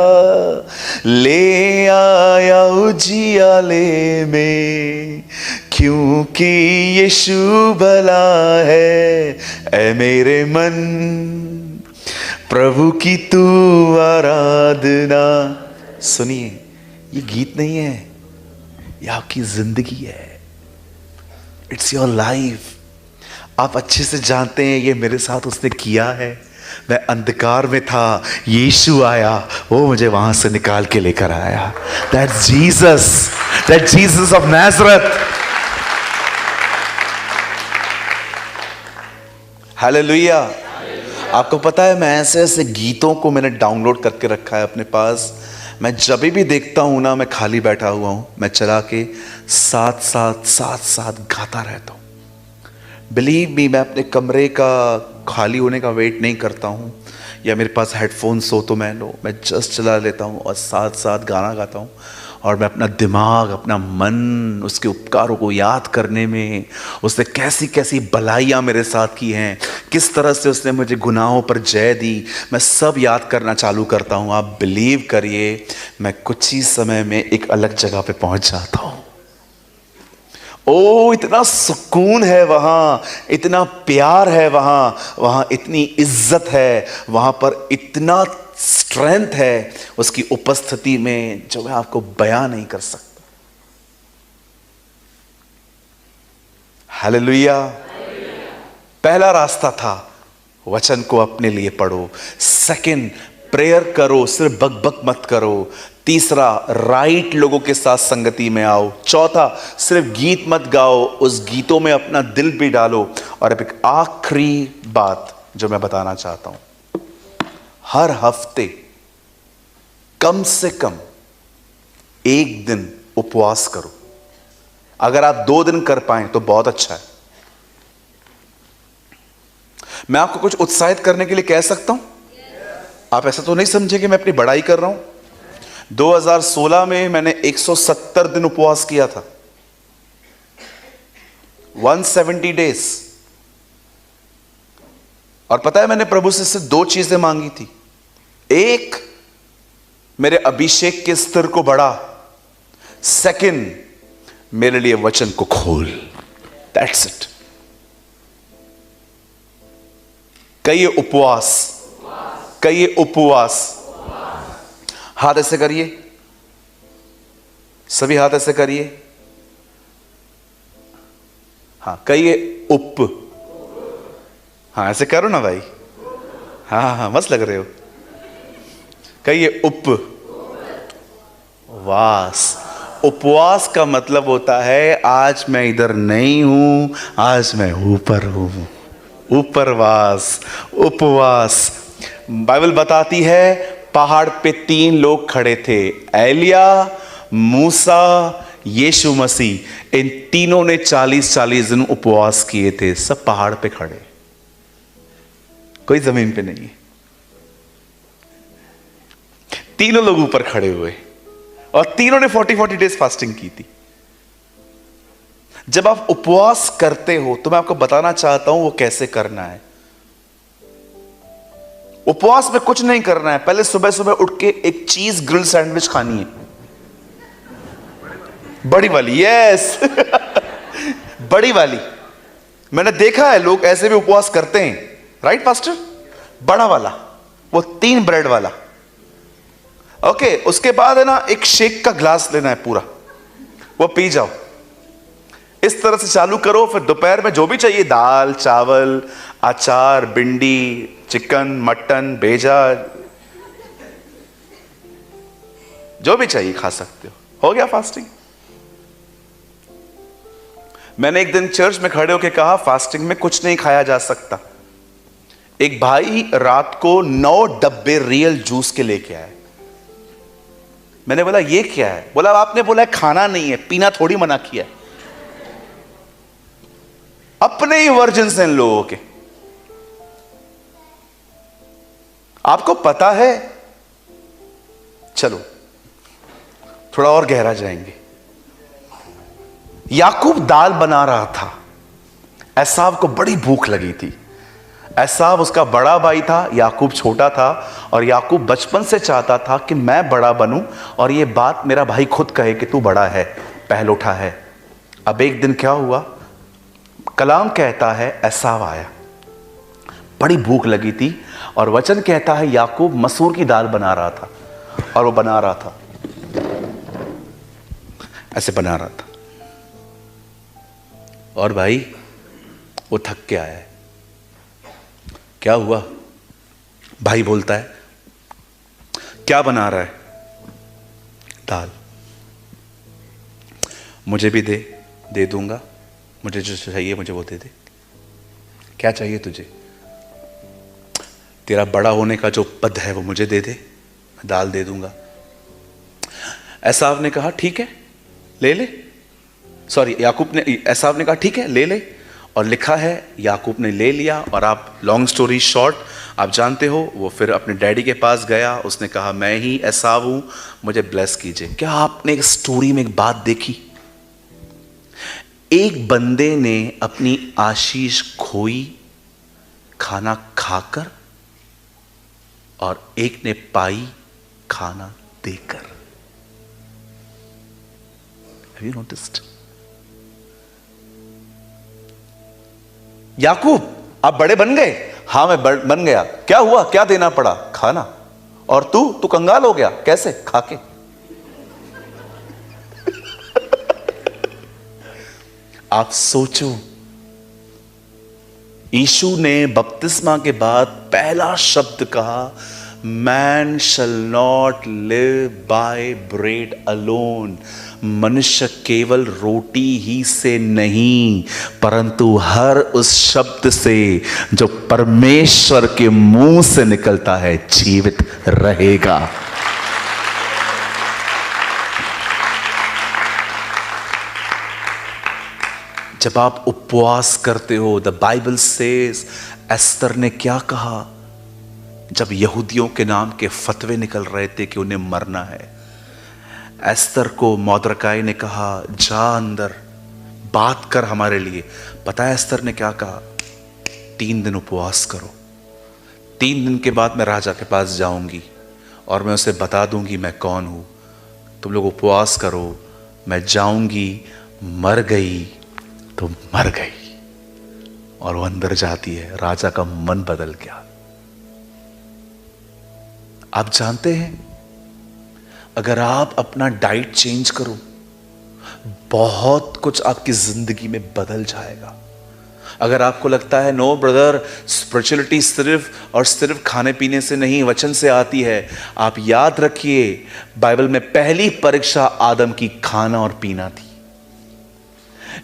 ले आया उजियाले में, क्योंकि यीशु भला है। ऐ मेरे मन प्रभु की तू आराधना। सुनिए, ये गीत नहीं है, ये आपकी जिंदगी है। It's your life. आप अच्छे से जानते हैं ये मेरे साथ उसने किया है। मैं अंधकार में था, यीशु आया, वो मुझे वहां से निकाल के लेकर आया। That's Jesus, that Jesus of Nazareth. Hallelujah. आपको पता है, मैं ऐसे ऐसे गीतों को मैंने डाउनलोड करके रखा है अपने पास। मैं जब भी देखता हूं ना, मैं खाली बैठा हुआ हूं, मैं चला के साथ साथ गाता रहता हूं। बिलीव मी, मैं अपने कमरे का खाली होने का वेट नहीं करता हूं, या मेरे पास हेडफोन्स हो तो मैं जस्ट चला लेता हूं और साथ साथ गाना गाता हूं। और मैं अपना दिमाग, अपना मन उसके उपकारों को याद करने में, उसने कैसी कैसी भलाइयाँ मेरे साथ की हैं, किस तरह से उसने मुझे गुनाहों पर जय दी, मैं सब याद करना चालू करता हूँ। आप बिलीव करिए, मैं कुछ ही समय में एक अलग जगह पे पहुँच जाता हूँ। ओ, इतना सुकून है वहाँ, इतना प्यार है वहाँ, वहाँ इतनी इज्जत है, वहाँ पर इतना स्ट्रेंथ है उसकी उपस्थिति में, जो मैं आपको बयां नहीं कर सकता। हालेलुया। पहला रास्ता था, वचन को अपने लिए पढ़ो। सेकंड, प्रेयर करो, सिर्फ बक बक मत करो। तीसरा, राइट लोगों के साथ संगति में आओ। चौथा, सिर्फ गीत मत गाओ, उस गीतों में अपना दिल भी डालो। और अब एक आखिरी बात जो मैं बताना चाहता हूं, हर हफ्ते कम से कम एक दिन उपवास करो। अगर आप 2 दिन कर पाएं तो बहुत अच्छा है। मैं आपको कुछ उत्साहित करने के लिए कह सकता हूं। आप ऐसा तो नहीं समझे कि मैं अपनी बड़ाई कर रहा हूं। 2016 में मैंने 170 दिन उपवास किया था, 170 डेज। और पता है, मैंने प्रभु से सिर्फ 2 चीजें मांगी थी। एक, मेरे अभिषेक के स्तर को बढ़ा। सेकंड, मेरे लिए वचन को खोल। That's it. कहिए उपवास, कहिए उपवास। हाथ ऐसे करिए, सभी हाथ ऐसे करिए। हाँ, कहिए उप। हाँ, ऐसे करो ना भाई। हाँ हाँ, मस्त लग रहे हो। कहिए उपवास। उपवास का मतलब होता है, आज मैं इधर नहीं हूं, आज मैं ऊपर हूं। उपरवास, उपवास। बाइबल बताती है, पहाड़ पे 3 लोग खड़े थे, एलिया, मूसा, यीशु मसीह। इन तीनों ने 40-40 दिन उपवास किए थे। सब पहाड़ पे खड़े, कोई जमीन पे नहीं है। तीनों लोग ऊपर खड़े हुए, और तीनों ने 40-40 डेज फास्टिंग की थी। जब आप उपवास करते हो तो मैं आपको बताना चाहता हूं वो कैसे करना है। उपवास में कुछ नहीं करना है। पहले सुबह सुबह उठ के एक चीज ग्रिल सैंडविच खानी है, बड़ी वाली। यस बड़ी वाली। मैंने देखा है लोग ऐसे भी उपवास करते हैं, राइट पास्टर? बड़ा वाला, वो 3 ब्रेड वाला। ओके, उसके बाद है ना, एक शेक का ग्लास लेना है पूरा, वो पी जाओ। इस तरह से चालू करो। फिर दोपहर में जो भी चाहिए, दाल, चावल, अचार, भिंडी, चिकन, मटन, भेजा, जो भी चाहिए खा सकते हो गया फास्टिंग। मैंने एक दिन चर्च में खड़े होकर कहा, फास्टिंग में कुछ नहीं खाया जा सकता। एक भाई रात को 9 डब्बे रियल जूस के लेके आए। मैंने बोला ये क्या है? बोला आपने बोला है खाना नहीं है, पीना थोड़ी मना किया है। अपने ही वर्जन से इन लोगों के। आपको पता है, चलो थोड़ा और गहरा जाएंगे। याकूब दाल बना रहा था, एसाव को बड़ी भूख लगी थी। एसाव उसका बड़ा भाई था, याकूब छोटा था, और याकूब बचपन से चाहता था कि मैं बड़ा बनूं और ये बात मेरा भाई खुद कहे कि तू बड़ा है, पहलौठा है। अब एक दिन क्या हुआ, कलाम कहता है एसाव आया, बड़ी भूख लगी थी, और वचन कहता है याकूब मसूर की दाल बना रहा था, और वो बना रहा था, ऐसे बना रहा था, और भाई वो थक के आया है। क्या हुआ, भाई बोलता है क्या बना रहा है, दाल। मुझे भी दे दूंगा, मुझे जो चाहिए मुझे वो दे दे। क्या चाहिए तुझे, तेरा बड़ा होने का जो पद है वो मुझे दे दे, मैं दाल दे दूंगा। एसाव ने कहा ठीक है ले ले, सॉरी याकूब ने, एसाव ने कहा ठीक है ले ले, और लिखा है याकूब ने ले लिया। और आप लॉन्ग स्टोरी शॉर्ट आप जानते हो, वो फिर अपने डैडी के पास गया, उसने कहा मैं ही एसाव हूं, मुझे ब्लेस कीजिए। क्या आपने एक स्टोरी में एक बात देखी, एक बंदे ने अपनी आशीष खोई खाना खाकर, और एक ने पाई खाना देकर। Have you noticed? याकूब आप बड़े बन गए, हाँ मैं बन गया, क्या हुआ, क्या देना पड़ा, खाना। और तू कंगाल हो गया, कैसे, खाके। आप सोचो, यीशु ने बपतिस्मा के बाद पहला शब्द कहा, man shall not live by bread alone, मनुष्य केवल रोटी ही से नहीं परंतु हर उस शब्द से जो परमेश्वर के मुंह से निकलता है जीवित रहेगा। जब आप उपवास करते हो, द बाइबल सेज, एस्तर ने क्या कहा जब यहूदियों के नाम के फतवे निकल रहे थे कि उन्हें मरना है, एस्तर को मौद्रकाई ने कहा जा अंदर बात कर हमारे लिए। पता है एस्तर ने क्या कहा, 3 दिन उपवास करो, 3 दिन के बाद मैं राजा के पास जाऊंगी और मैं उसे बता दूंगी मैं कौन हूं। तुम लोग उपवास करो, मैं जाऊंगी, मर गई तो मर गई। और वो अंदर जाती है, राजा का मन बदल गया। आप जानते हैं अगर आप अपना डाइट चेंज करो, बहुत कुछ आपकी जिंदगी में बदल जाएगा। अगर आपको लगता है नो ब्रदर, स्पिरिचुअलिटी सिर्फ और सिर्फ खाने पीने से नहीं, वचन से आती है, आप याद रखिए बाइबल में पहली परीक्षा आदम की खाना और पीना थी।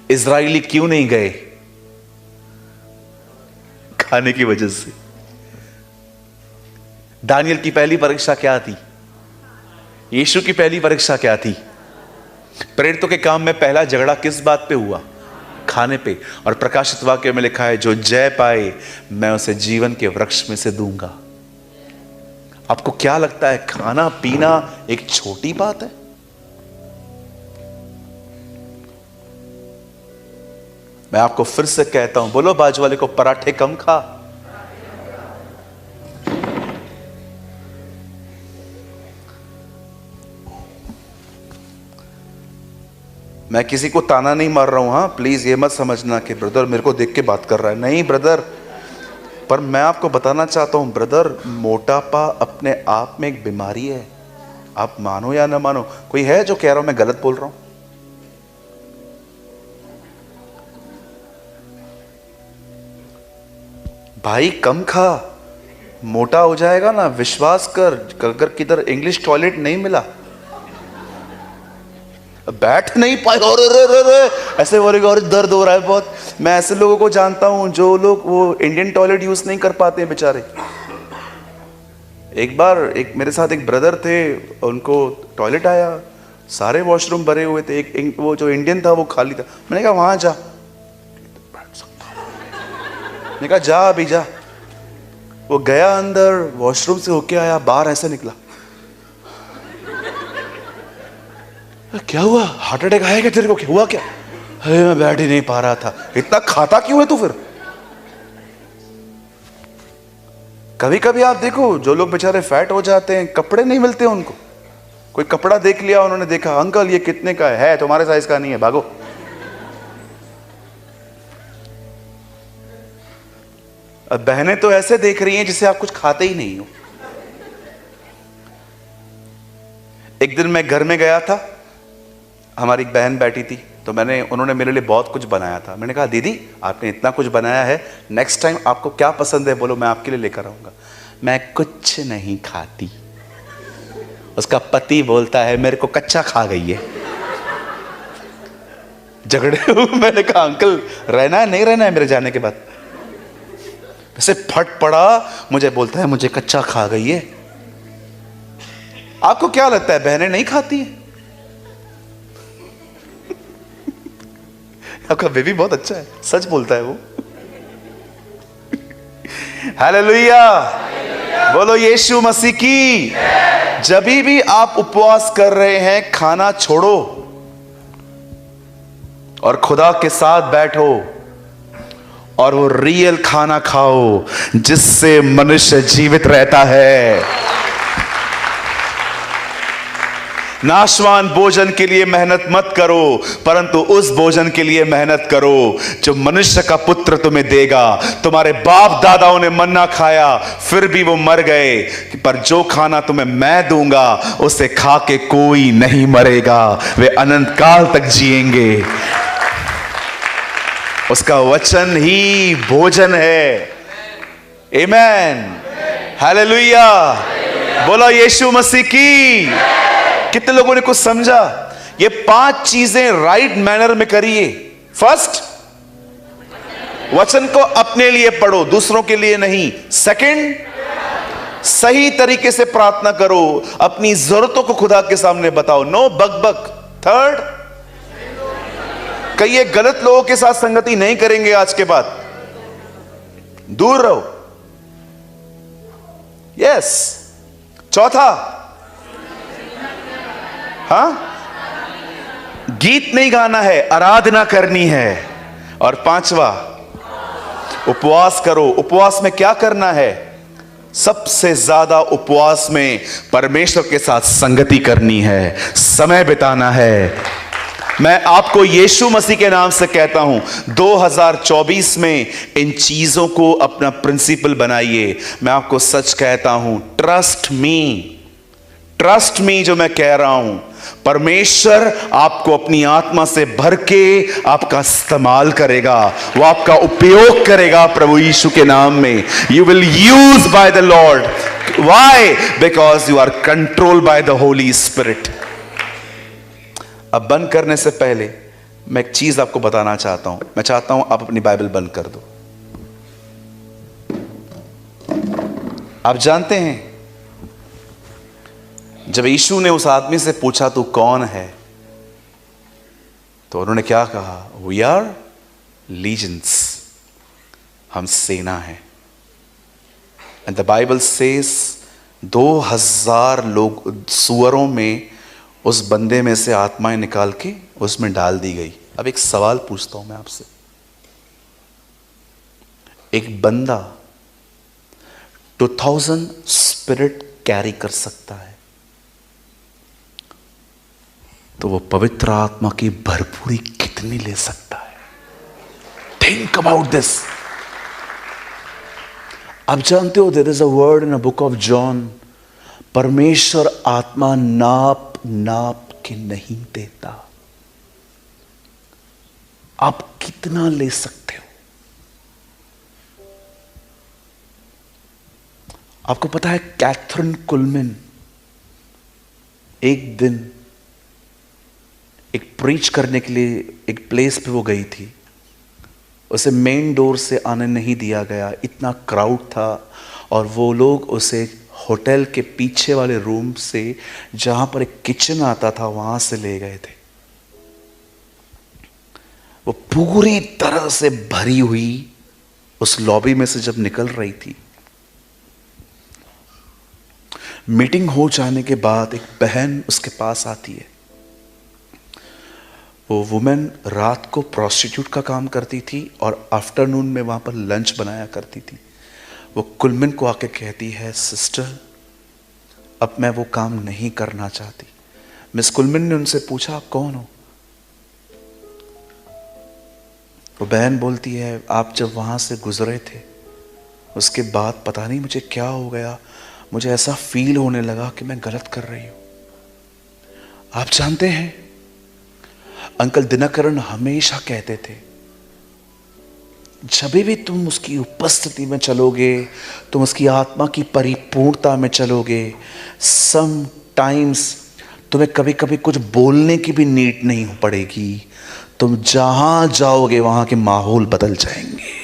इजराइली क्यों नहीं गए, खाने की वजह से। दानियल की पहली परीक्षा क्या थी, यीशु की पहली परीक्षा क्या थी। प्रेरितों के काम में पहला झगड़ा किस बात पे हुआ, खाने पे। और प्रकाशित वाक्य में लिखा है जो जय पाए मैं उसे जीवन के वृक्ष में से दूंगा। आपको क्या लगता है खाना पीना एक छोटी बात है? मैं आपको फिर से कहता हूं, बोलो बाजू वाले को, पराठे कम खा। मैं किसी को ताना नहीं मार रहा हूं, हाँ प्लीज ये मत समझना कि ब्रदर मेरे को देख के बात कर रहा है, नहीं ब्रदर। पर मैं आपको बताना चाहता हूं ब्रदर, मोटापा अपने आप में एक बीमारी है, आप मानो या ना मानो। कोई है जो कह रहा हूं मैं गलत बोल रहा हूं? भाई कम खा, मोटा हो जाएगा ना, विश्वास कर। अगर किधर इंग्लिश टॉयलेट नहीं मिला, बैठ नहीं पाए और ऐसे बोलेगा और दर्द हो रहा है बहुत। मैं ऐसे लोगों को जानता हूं जो लोग वो इंडियन टॉयलेट यूज नहीं कर पाते हैं बेचारे। एक बार एक मेरे साथ एक ब्रदर थे, उनको टॉयलेट आया, सारे वॉशरूम भरे हुए थे, एक वो जो इंडियन था वो खाली था। मैंने कहा वहां जा, बैठ सकता। मैंने कहा जा अभी जा। वो गया अंदर, वॉशरूम से होके आया, बाहर ऐसे निकला, क्या हुआ, हार्ट अटैक आया क्या तेरे को, क्या हुआ क्या? अरे मैं बैठ ही नहीं पा रहा था। इतना खाता क्यों है तू फिर? कभी कभी आप देखो जो लोग बेचारे फैट हो जाते हैं, कपड़े नहीं मिलते उनको। कोई कपड़ा देख लिया, उन्होंने देखा अंकल ये कितने का है, तुम्हारे साइज का नहीं है, भागो। अब बहनें तो ऐसे देख रही हैं जिसे आप कुछ खाते ही नहीं हो। एक दिन मैं घर में गया था, हमारी एक बहन बैठी थी, तो उन्होंने मेरे लिए बहुत कुछ बनाया था। मैंने कहा दीदी आपने इतना कुछ बनाया है, नेक्स्ट टाइम आपको क्या पसंद है बोलो, मैं आपके लिए लेकर आऊंगा। मैं कुछ नहीं खाती। उसका पति बोलता है मेरे को कच्चा खा गई है। झगड़े हुए। मैंने कहा अंकल रहना है नहीं रहना है मेरे जाने के बाद? वैसे फट पड़ा, मुझे बोलता है मुझे कच्चा खा गई है। आपको क्या लगता है बहनें नहीं खाती हैं? आपका बेबी बहुत अच्छा है, सच बोलता है वो। हालेलुया, बोलो यीशु मसीह की। जब भी आप उपवास कर रहे हैं, खाना छोड़ो और खुदा के साथ बैठो और वो रियल खाना खाओ जिससे मनुष्य जीवित रहता है। नाशवान भोजन के लिए मेहनत मत करो, परंतु उस भोजन के लिए मेहनत करो जो मनुष्य का पुत्र तुम्हें देगा। तुम्हारे बाप दादाओं ने मन्ना खाया फिर भी वो मर गए, पर जो खाना तुम्हें मैं दूंगा उसे खा के कोई नहीं मरेगा, वे अनंत काल तक जिएंगे। उसका वचन ही भोजन है। आमेन, हालेलुया, बोलो यीशु मसीह की। कितने लोगों ने कुछ समझा? ये 5 चीजें राइट मैनर में करिए। फर्स्ट, वचन को अपने लिए पढ़ो, दूसरों के लिए नहीं। सेकंड, सही तरीके से प्रार्थना करो, अपनी जरूरतों को खुदा के सामने बताओ, नो बकबक। थर्ड, कई गलत लोगों के साथ संगति नहीं करेंगे आज के बाद, दूर रहो। यस। चौथा, हाँ, गीत नहीं गाना है, आराधना करनी है। और 5वां, उपवास करो। उपवास में क्या करना है? सबसे ज्यादा उपवास में परमेश्वर के साथ संगति करनी है, समय बिताना है। मैं आपको यीशु मसीह के नाम से कहता हूं, 2024 में इन चीजों को अपना प्रिंसिपल बनाइए। मैं आपको सच कहता हूं, ट्रस्ट मी जो मैं कह रहा हूं। परमेश्वर आपको अपनी आत्मा से भर के आपका इस्तेमाल करेगा, वो आपका उपयोग करेगा प्रभु यीशु के नाम में। You will use by the lord. Why? Because you are controlled by the holy spirit. अब बंद करने से पहले मैं एक चीज आपको बताना चाहता हूं। मैं चाहता हूं आप अपनी बाइबल बंद कर दो। आप जानते हैं जब यीशु ने उस आदमी से पूछा तू कौन है, तो उन्होंने क्या कहा? वी आर लीजेंड्स, हम सेना है। एंड द बाइबल सेज 2000 लोग सुअरों में उस बंदे में से आत्माएं निकाल के उसमें डाल दी गई। अब एक सवाल पूछता हूं मैं आपसे, एक बंदा 2000 स्पिरिट कैरी कर सकता है, तो वो पवित्र आत्मा की भरपूरी कितनी ले सकता है? Think about this. आप जानते हो there is a word in a book of John, परमेश्वर आत्मा नाप के नहीं देता। आप कितना ले सकते हो? आपको पता है कैथरीन कुलमैन एक दिन एक प्रीच करने के लिए एक प्लेस पे वो गई थी, उसे मेन डोर से आने नहीं दिया गया, इतना क्राउड था, और वो लोग उसे होटल के पीछे वाले रूम से, जहां पर एक किचन आता था, वहां से ले गए थे। वो पूरी तरह से भरी हुई उस लॉबी में से जब निकल रही थी, मीटिंग हो जाने के बाद एक बहन उसके पास आती है। वो वुमेन रात को प्रोस्टिट्यूट का काम करती थी और आफ्टरनून में वहां पर लंच बनाया करती थी। वो कुलमिन को आके कहती है, सिस्टर अब मैं वो काम नहीं करना चाहती। मिस कुलमिन ने उनसे पूछा, आप कौन हो? वो बहन बोलती है, आप जब वहां से गुजरे थे उसके बाद पता नहीं मुझे क्या हो गया, मुझे ऐसा फील होने लगा कि मैं गलत कर रही हूं। आप जानते हैं, अंकल दिनकरण हमेशा कहते थे, जब भी तुम उसकी उपस्थिति में चलोगे, तुम उसकी आत्मा की परिपूर्णता में चलोगे, सम टाइम्स तुम्हें कभी कभी कुछ बोलने की भी नीड नहीं पड़ेगी। तुम जहां जाओगे वहां के माहौल बदल जाएंगे।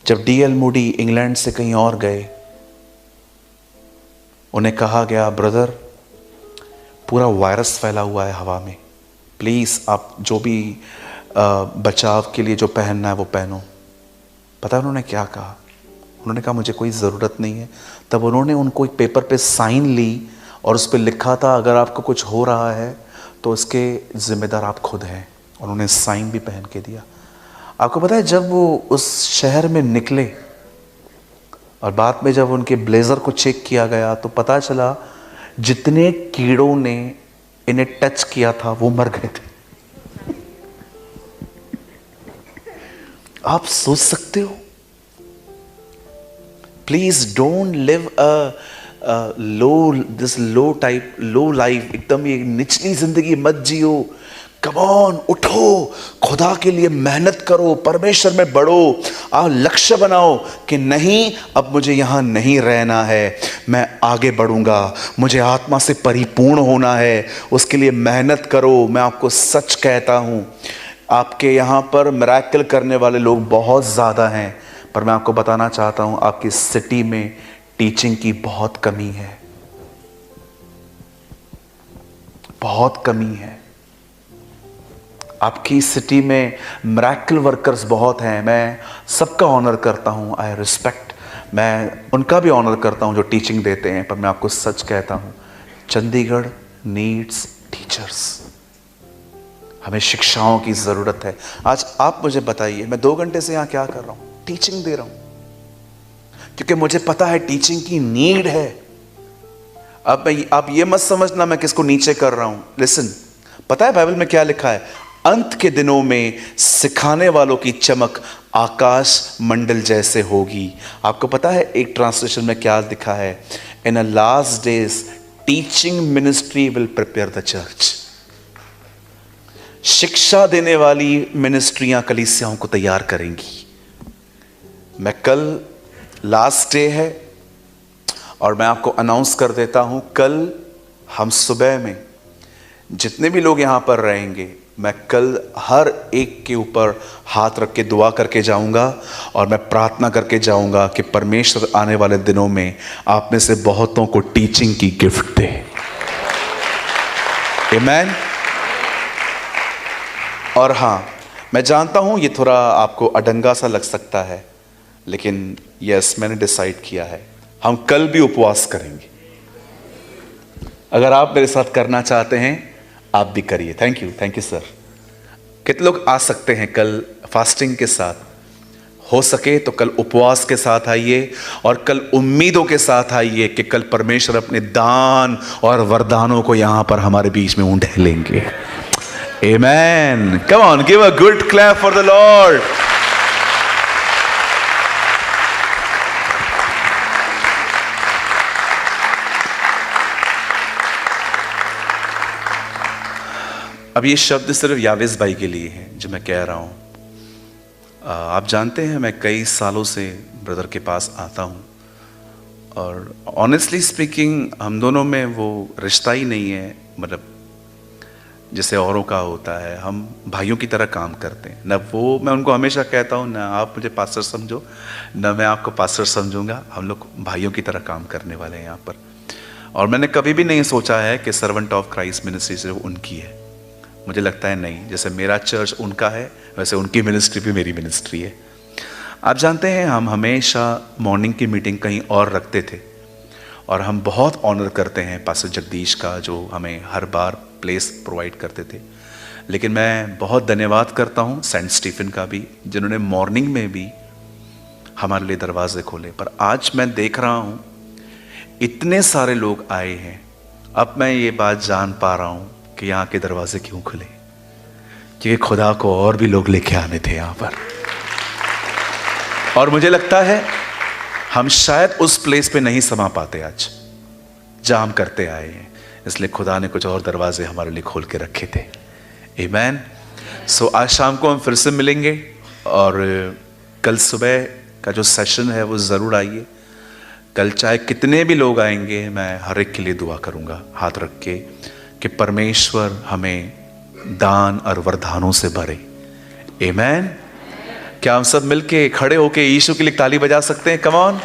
जब डीएल मूडी इंग्लैंड से कहीं और गए, उन्हें कहा गया, ब्रदर पूरा वायरस फैला हुआ है हवा में, प्लीज आप जो भी बचाव के लिए जो पहनना है वो पहनो। पता है उन्होंने क्या कहा? उन्होंने कहा मुझे कोई ज़रूरत नहीं है। तब उन्होंने उनको एक पेपर पे साइन ली और उस पर लिखा था, अगर आपको कुछ हो रहा है तो उसके जिम्मेदार आप खुद हैं। उन्होंने साइन भी पहन के दिया। आपको पता है, जब वो उस शहर में निकले और बाद में जब उनके ब्लेजर को चेक किया गया तो पता चला जितने कीड़ों ने इन्हें टच किया था वो मर गए थे। आप सोच सकते हो? Please don't live low life, एकदम ये निचली जिंदगी मत जियो। कम ऑन, उठो, खुदा के लिए मेहनत करो, परमेश्वर में बढ़ो। आप लक्ष्य बनाओ कि नहीं, अब मुझे यहां नहीं रहना है, मैं आगे बढ़ूंगा, मुझे आत्मा से परिपूर्ण होना है, उसके लिए मेहनत करो। मैं आपको सच कहता हूं, आपके यहां पर मिरेकल करने वाले लोग बहुत ज़्यादा हैं, पर मैं आपको बताना चाहता हूं, आपकी सिटी में टीचिंग की बहुत कमी है, बहुत कमी है। आपकी सिटी में मिरेकल वर्कर्स बहुत हैं, मैं सबका ऑनर करता हूं, आई रिस्पेक्ट, मैं उनका भी ऑनर करता हूं जो टीचिंग देते हैं, पर मैं आपको सच कहता हूं, चंडीगढ़ नीड्स टीचर्स। हमें शिक्षाओं की ज़रूरत है। आज आप मुझे बताइए, मैं 2 घंटे से यहाँ क्या कर रहा हूँ? टीचिंग दे रहा हूँ, क्योंकि मुझे पता है टीचिंग की नीड है। अब आप ये मत समझना मैं किसको नीचे कर रहा हूँ। लिसन, पता है बाइबल में क्या लिखा है? अंत के दिनों में सिखाने वालों की चमक आकाश मंडल जैसे होगी। आपको पता है एक ट्रांसलेशन में क्या लिखा है? In a last days teaching ministry will prepare the church. शिक्षा देने वाली मिनिस्ट्रियां कलीसियाओं को तैयार करेंगी। मैं कल लास्ट डे है और मैं आपको अनाउंस कर देता हूं, कल हम सुबह में जितने भी लोग यहां पर रहेंगे, मैं कल हर एक के ऊपर हाथ रख के दुआ करके जाऊंगा और मैं प्रार्थना करके जाऊंगा कि परमेश्वर आने वाले दिनों में आप में से बहुतों को टीचिंग की गिफ्ट दे। आमीन। और हाँ, मैं जानता हूं ये थोड़ा आपको अडंगा सा लग सकता है, लेकिन यस, मैंने डिसाइड किया है, हम कल भी उपवास करेंगे। अगर आप मेरे साथ करना चाहते हैं आप भी करिए। Thank you sir. कितने लोग आ सकते हैं कल फास्टिंग के साथ? हो सके तो कल उपवास के साथ आइए और कल उम्मीदों के साथ आइए कि कल परमेश्वर अपने दान और वरदानों को यहां पर हमारे बीच में उंडेलेंगे। Amen. Come on, give a good clap for the Lord. अब ये शब्द सिर्फ यावेस भाई के लिए है जो मैं कह रहा हूं। आप जानते हैं मैं कई सालों से ब्रदर के पास आता हूं और ऑनेस्टली स्पीकिंग हम दोनों में वो रिश्ता ही नहीं है, मतलब जैसे औरों का होता है। हम भाइयों की तरह काम करते हैं ना। वो मैं उनको हमेशा कहता हूँ, ना आप मुझे पास्टर समझो ना मैं आपको पास्टर समझूंगा, हम लोग भाइयों की तरह काम करने वाले हैं यहाँ पर। और मैंने कभी भी नहीं सोचा है कि सर्वेंट ऑफ क्राइस्ट मिनिस्ट्री सिर्फ उनकी है। मुझे लगता है नहीं, जैसे मेरा चर्च उनका है वैसे उनकी मिनिस्ट्री भी मेरी मिनिस्ट्री है। आप जानते हैं हम हमेशा मॉर्निंग की मीटिंग कहीं और रखते थे और हम बहुत ऑनर करते हैं पास्टर जगदीश का जो हमें हर बार प्लेस प्रोवाइड करते थे। लेकिन मैं बहुत धन्यवाद करता हूँ सेंट स्टीफन का भी, जिन्होंने मॉर्निंग में भी हमारे लिए दरवाजे खोले। पर आज मैं देख रहा हूँ इतने सारे लोग आए हैं, अब मैं ये बात जान पा रहा हूँ कि यहाँ के दरवाजे क्यों खुले, क्योंकि खुदा को और भी लोग लेके आने थे यहाँ पर। और मुझे लगता है हम शायद उस प्लेस पे नहीं समा पाते आज जहाँ हम करते आए हैं, इसलिए खुदा ने कुछ और दरवाजे हमारे लिए खोल के रखे थे। आमीन। सो आज शाम को हम फिर से मिलेंगे और कल सुबह का जो सेशन है वो ज़रूर आइए। कल चाहे कितने भी लोग आएंगे, मैं हर एक के लिए दुआ करूँगा हाथ रख के कि परमेश्वर हमें दान और वरदानों से भरे। आमीन। क्या हम सब मिलके खड़े होके यीशु के लिए ताली बजा सकते हैं? Come on,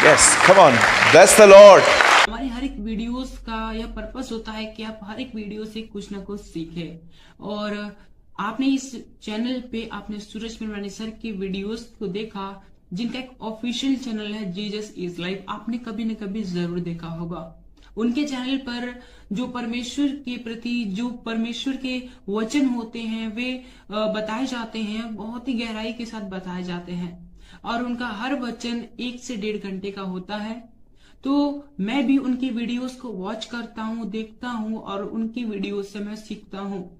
yes, come on, bless the Lord. हमारे हर एक वीडियोस का यह पर्पस होता है कि आप हर एक वीडियो से कुछ ना कुछ सीखें। और आपने इस चैनल पे आपने सूरज परमानी सर के वीडियोस को देखा, जिनका एक ऑफिशियल चैनल है जीसस इज लाइफ, आपने कभी न कभी जरूर देखा होगा। उनके चैनल पर जो परमेश्वर के प्रति जो परमेश्वर के वचन होते हैं वे बताए जाते हैं, बहुत ही गहराई के साथ बताए जाते हैं और उनका हर वचन 1 से 1.5 घंटे का होता है। तो मैं भी उनकी वीडियोस को वॉच करता हूँ, देखता हूँ और उनकी वीडियोस से मैं सीखता हूँ।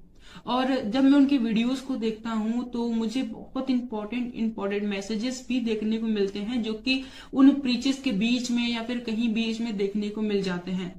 और जब मैं उनकी वीडियोस को देखता हूँ तो मुझे बहुत इंपॉर्टेंट मैसेजेस भी देखने को मिलते हैं, जो कि उन प्रीचेस के बीच में या फिर कहीं बीच में देखने को मिल जाते हैं।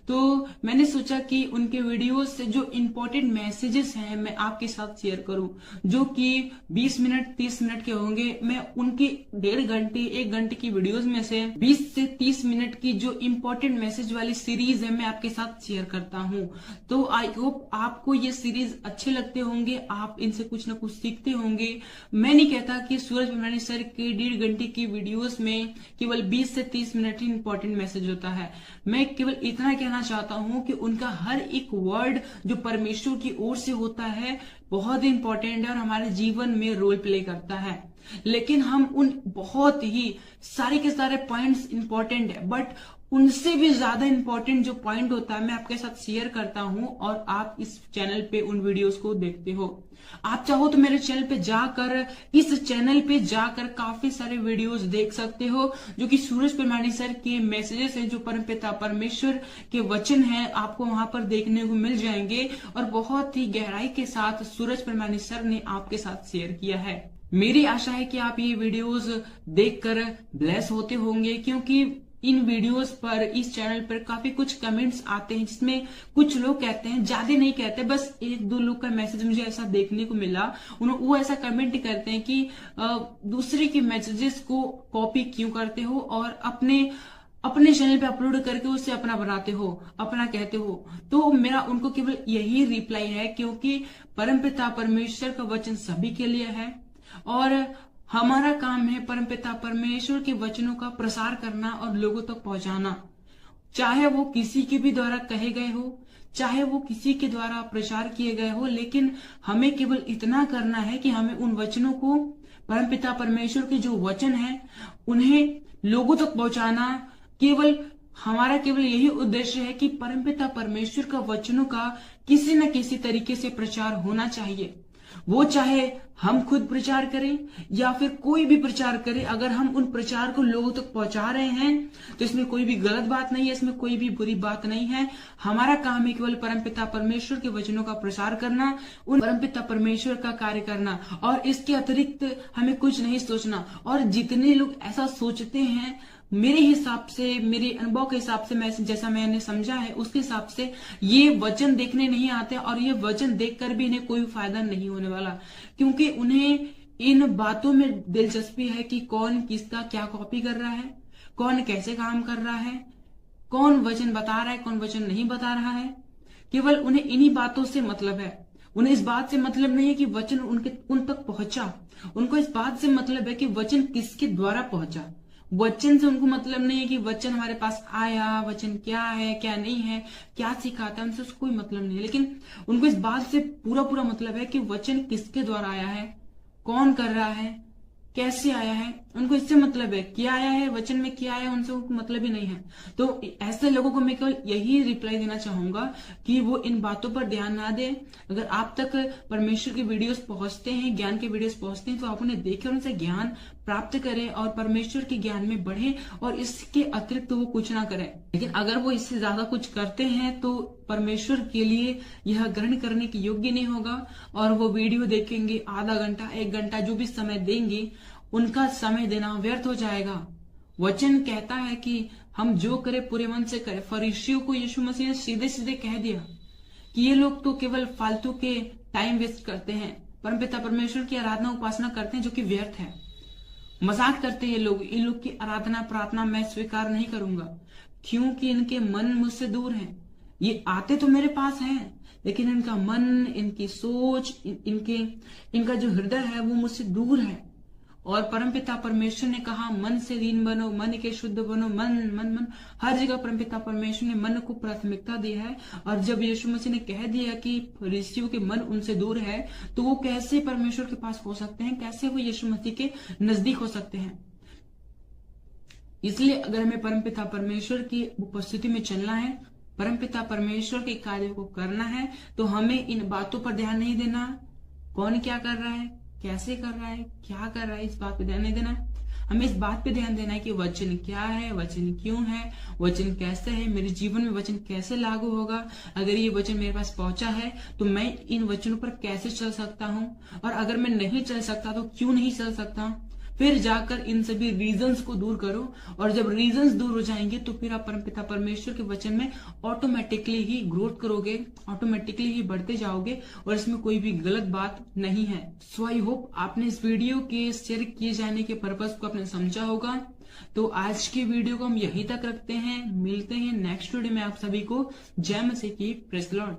तो मैंने सोचा कि उनके वीडियोस से जो इम्पोर्टेंट मैसेजेस हैं मैं आपके साथ शेयर करूं, जो कि 20 मिनट 30 मिनट के होंगे। मैं उनकी 1.5 घंटे 1 घंटे की वीडियोस में से 20 से 30 मिनट की जो इम्पोर्टेंट मैसेज वाली सीरीज है मैं आपके साथ शेयर करता हूं। तो आई होप आपको ये सीरीज अच्छे लगते होंगे, आप इनसे कुछ ना कुछ सीखते होंगे। मैं नहीं कहता कि सूरज परमानी सर के 1.5 घंटे की वीडियोस में केवल 20 से 30 मिनट ही इम्पोर्टेंट मैसेज होता है। मैं केवल इतना कहना चाहता हूं कि उनका हर एक वर्ड जो परमेश्वर की ओर से होता है बहुत इंपॉर्टेंट है और हमारे जीवन में रोल प्ले करता है। लेकिन हम उन बहुत ही सारे के सारे पॉइंट्स इंपॉर्टेंट है, बट उनसे भी ज्यादा इंपॉर्टेंट जो पॉइंट होता है मैं आपके साथ शेयर करता हूं और आप इस चैनल पे उन वीडियोस को देखते हो। आप चाहो तो मेरे चैनल पे जाकर इस चैनल पे जाकर काफी सारे वीडियोस देख सकते हो, जो कि सूरज परमानी सर के मैसेजेस हैं, जो परमपिता परमेश्वर के वचन हैं, आपको वहां पर देखने को मिल जाएंगे और बहुत ही गहराई के साथ सूरज परमानी सर ने आपके साथ शेयर किया है। मेरी आशा है कि आप ये वीडियोस देखकर ब्लेस होते होंगे, क्योंकि इन वीडियोस पर इस चैनल पर काफी कुछ कमेंट्स आते हैं जिसमें कुछ लोग कहते हैं, ज्यादा नहीं कहते, बस 1-2 लोग का मैसेज मुझे ऐसा देखने को मिला, वो ऐसा कमेंट करते हैं कि दूसरे के मैसेजेस को कॉपी क्यों करते हो और अपने चैनल पे अपलोड करके उससे अपना बनाते हो, अपना कहते हो। तो मेरा उनको केवल यही रिप्लाई है, क्योंकि परमपिता परमेश्वर का वचन सभी के लिए है और हमारा काम है परमपिता परमेश्वर के वचनों का प्रसार करना और लोगों तक पहुंचाना, चाहे वो किसी के भी द्वारा कहे गए हो, चाहे वो किसी के द्वारा प्रचार किए गए हो। लेकिन हमें केवल इतना करना है कि हमें उन वचनों को, परमपिता परमेश्वर के जो वचन है उन्हें लोगों तक पहुंचाना। हमारा केवल यही उद्देश्य है कि परमपिता परमेश्वर का वचनों का किसी न किसी तरीके से प्रचार होना चाहिए। वो चाहे हम खुद प्रचार करें या फिर कोई भी प्रचार करे, अगर हम उन प्रचार को लोगों तक पहुंचा रहे हैं तो इसमें कोई भी गलत बात नहीं है, इसमें कोई भी बुरी बात नहीं है। हमारा काम है केवल परमपिता परमेश्वर के वचनों का प्रसार करना, उन परमपिता परमेश्वर का कार्य करना और इसके अतिरिक्त हमें कुछ नहीं सोचना। और जितने लोग ऐसा सोचते हैं, मेरे हिसाब से, मेरे अनुभव के हिसाब से, मैं जैसा मैंने समझा है उसके हिसाब से ये वचन देखने नहीं आते और ये वचन देखकर भी इन्हें कोई फायदा नहीं होने वाला, क्योंकि उन्हें इन बातों में दिलचस्पी है कि कौन किसका क्या कॉपी कर रहा है, कौन कैसे काम कर रहा है, कौन वचन बता रहा है, कौन वचन नहीं बता रहा है। केवल उन्हें इन्हीं बातों से मतलब है। उन्हें इस बात से मतलब नहीं है कि वचन उन तक पहुंचा, उनको इस बात से मतलब है कि वचन किसके द्वारा पहुंचा, वचन से उनको मतलब नहीं है कि वचन हमारे पास आया, वचन क्या है क्या नहीं है, क्या सिखाता है, उनसे उसको कोई मतलब नहीं है। लेकिन उनको इस बात से पूरा पूरा मतलब है कि वचन किसके द्वारा आया है, कौन कर रहा है, कैसे आया है, उनको इससे मतलब है। क्या आया है, वचन में क्या आया है, उनसे उनको मतलब ही नहीं है। तो ऐसे लोगों को मैं केवल यही रिप्लाई देना चाहूंगा कि वो इन बातों पर ध्यान ना दे। अगर आप तक परमेश्वर की वीडियोस पहुंचते हैं, ज्ञान के वीडियोस पहुंचते हैं, तो आप उन्हें देखें और उनसे ज्ञान प्राप्त करें और परमेश्वर के ज्ञान में बढ़े, और इसके अतिरिक्त वो कुछ ना करें। लेकिन अगर वो इससे ज्यादा कुछ करते हैं तो परमेश्वर के लिए यह ग्रहण करने के योग्य नहीं होगा, और वो वीडियो देखेंगे आधा घंटा 1 घंटा जो भी समय देंगे, उनका समय देना व्यर्थ हो जाएगा। वचन कहता है कि हम जो करें पूरे मन से करें। फरीसियों को यीशु मसीह ने सीधे सीधे कह दिया कि ये लोग तो केवल फालतू के टाइम वेस्ट करते हैं, परमपिता परमेश्वर की आराधना उपासना करते हैं जो कि व्यर्थ है। मजाक करते हैं लोग, इन लोग की आराधना प्रार्थना मैं स्वीकार नहीं करूंगा, क्योंकि इनके मन मुझसे दूर हैं। ये आते तो मेरे पास हैं, लेकिन इनका मन, इनकी सोच, इनका जो हृदय है वो मुझसे दूर है। और परमपिता परमेश्वर ने कहा मन से दीन बनो, मन के शुद्ध बनो। मन मन मन हर जगह परमपिता परमेश्वर ने मन को प्राथमिकता दी है। और जब यीशु मसीह ने कह दिया कि फरीसियों के मन उनसे दूर है, तो वो कैसे परमेश्वर के पास हो सकते हैं, कैसे वो यीशु मसीह के नजदीक हो सकते हैं। इसलिए अगर हमें परमपिता परमेश्वर की उपस्थिति में चलना है, परमपिता परमेश्वर के कार्य को करना है, तो हमें इन बातों पर ध्यान नहीं देना, कौन क्या कर रहा है, कैसे कर रहा है, क्या कर रहा है, इस बात पे ध्यान नहीं देना। हमें इस बात पे ध्यान देना है कि वचन क्या है, वचन क्यों है, वचन कैसे है, मेरे जीवन में वचन कैसे लागू होगा। अगर ये वचन मेरे पास पहुंचा है तो मैं इन वचनों पर कैसे चल सकता हूं, और अगर मैं नहीं चल सकता तो क्यों नहीं चल सकता। फिर जाकर इन सभी रीजंस को दूर करो, और जब रीजंस दूर हो जाएंगे तो फिर आप परमपिता परमेश्वर के वचन में ऑटोमेटिकली ही ग्रोथ करोगे, ऑटोमेटिकली ही बढ़ते जाओगे, और इसमें कोई भी गलत बात नहीं है। सो आई होप आपने इस वीडियो के शेयर किए जाने के पर्पस को आपने समझा होगा। तो आज की वीडियो को हम यहीं तक रखते हैं, मिलते हैं नेक्स्ट वीडियो में। आप सभी को जय मसीह की, प्रेज़ द लॉर्ड।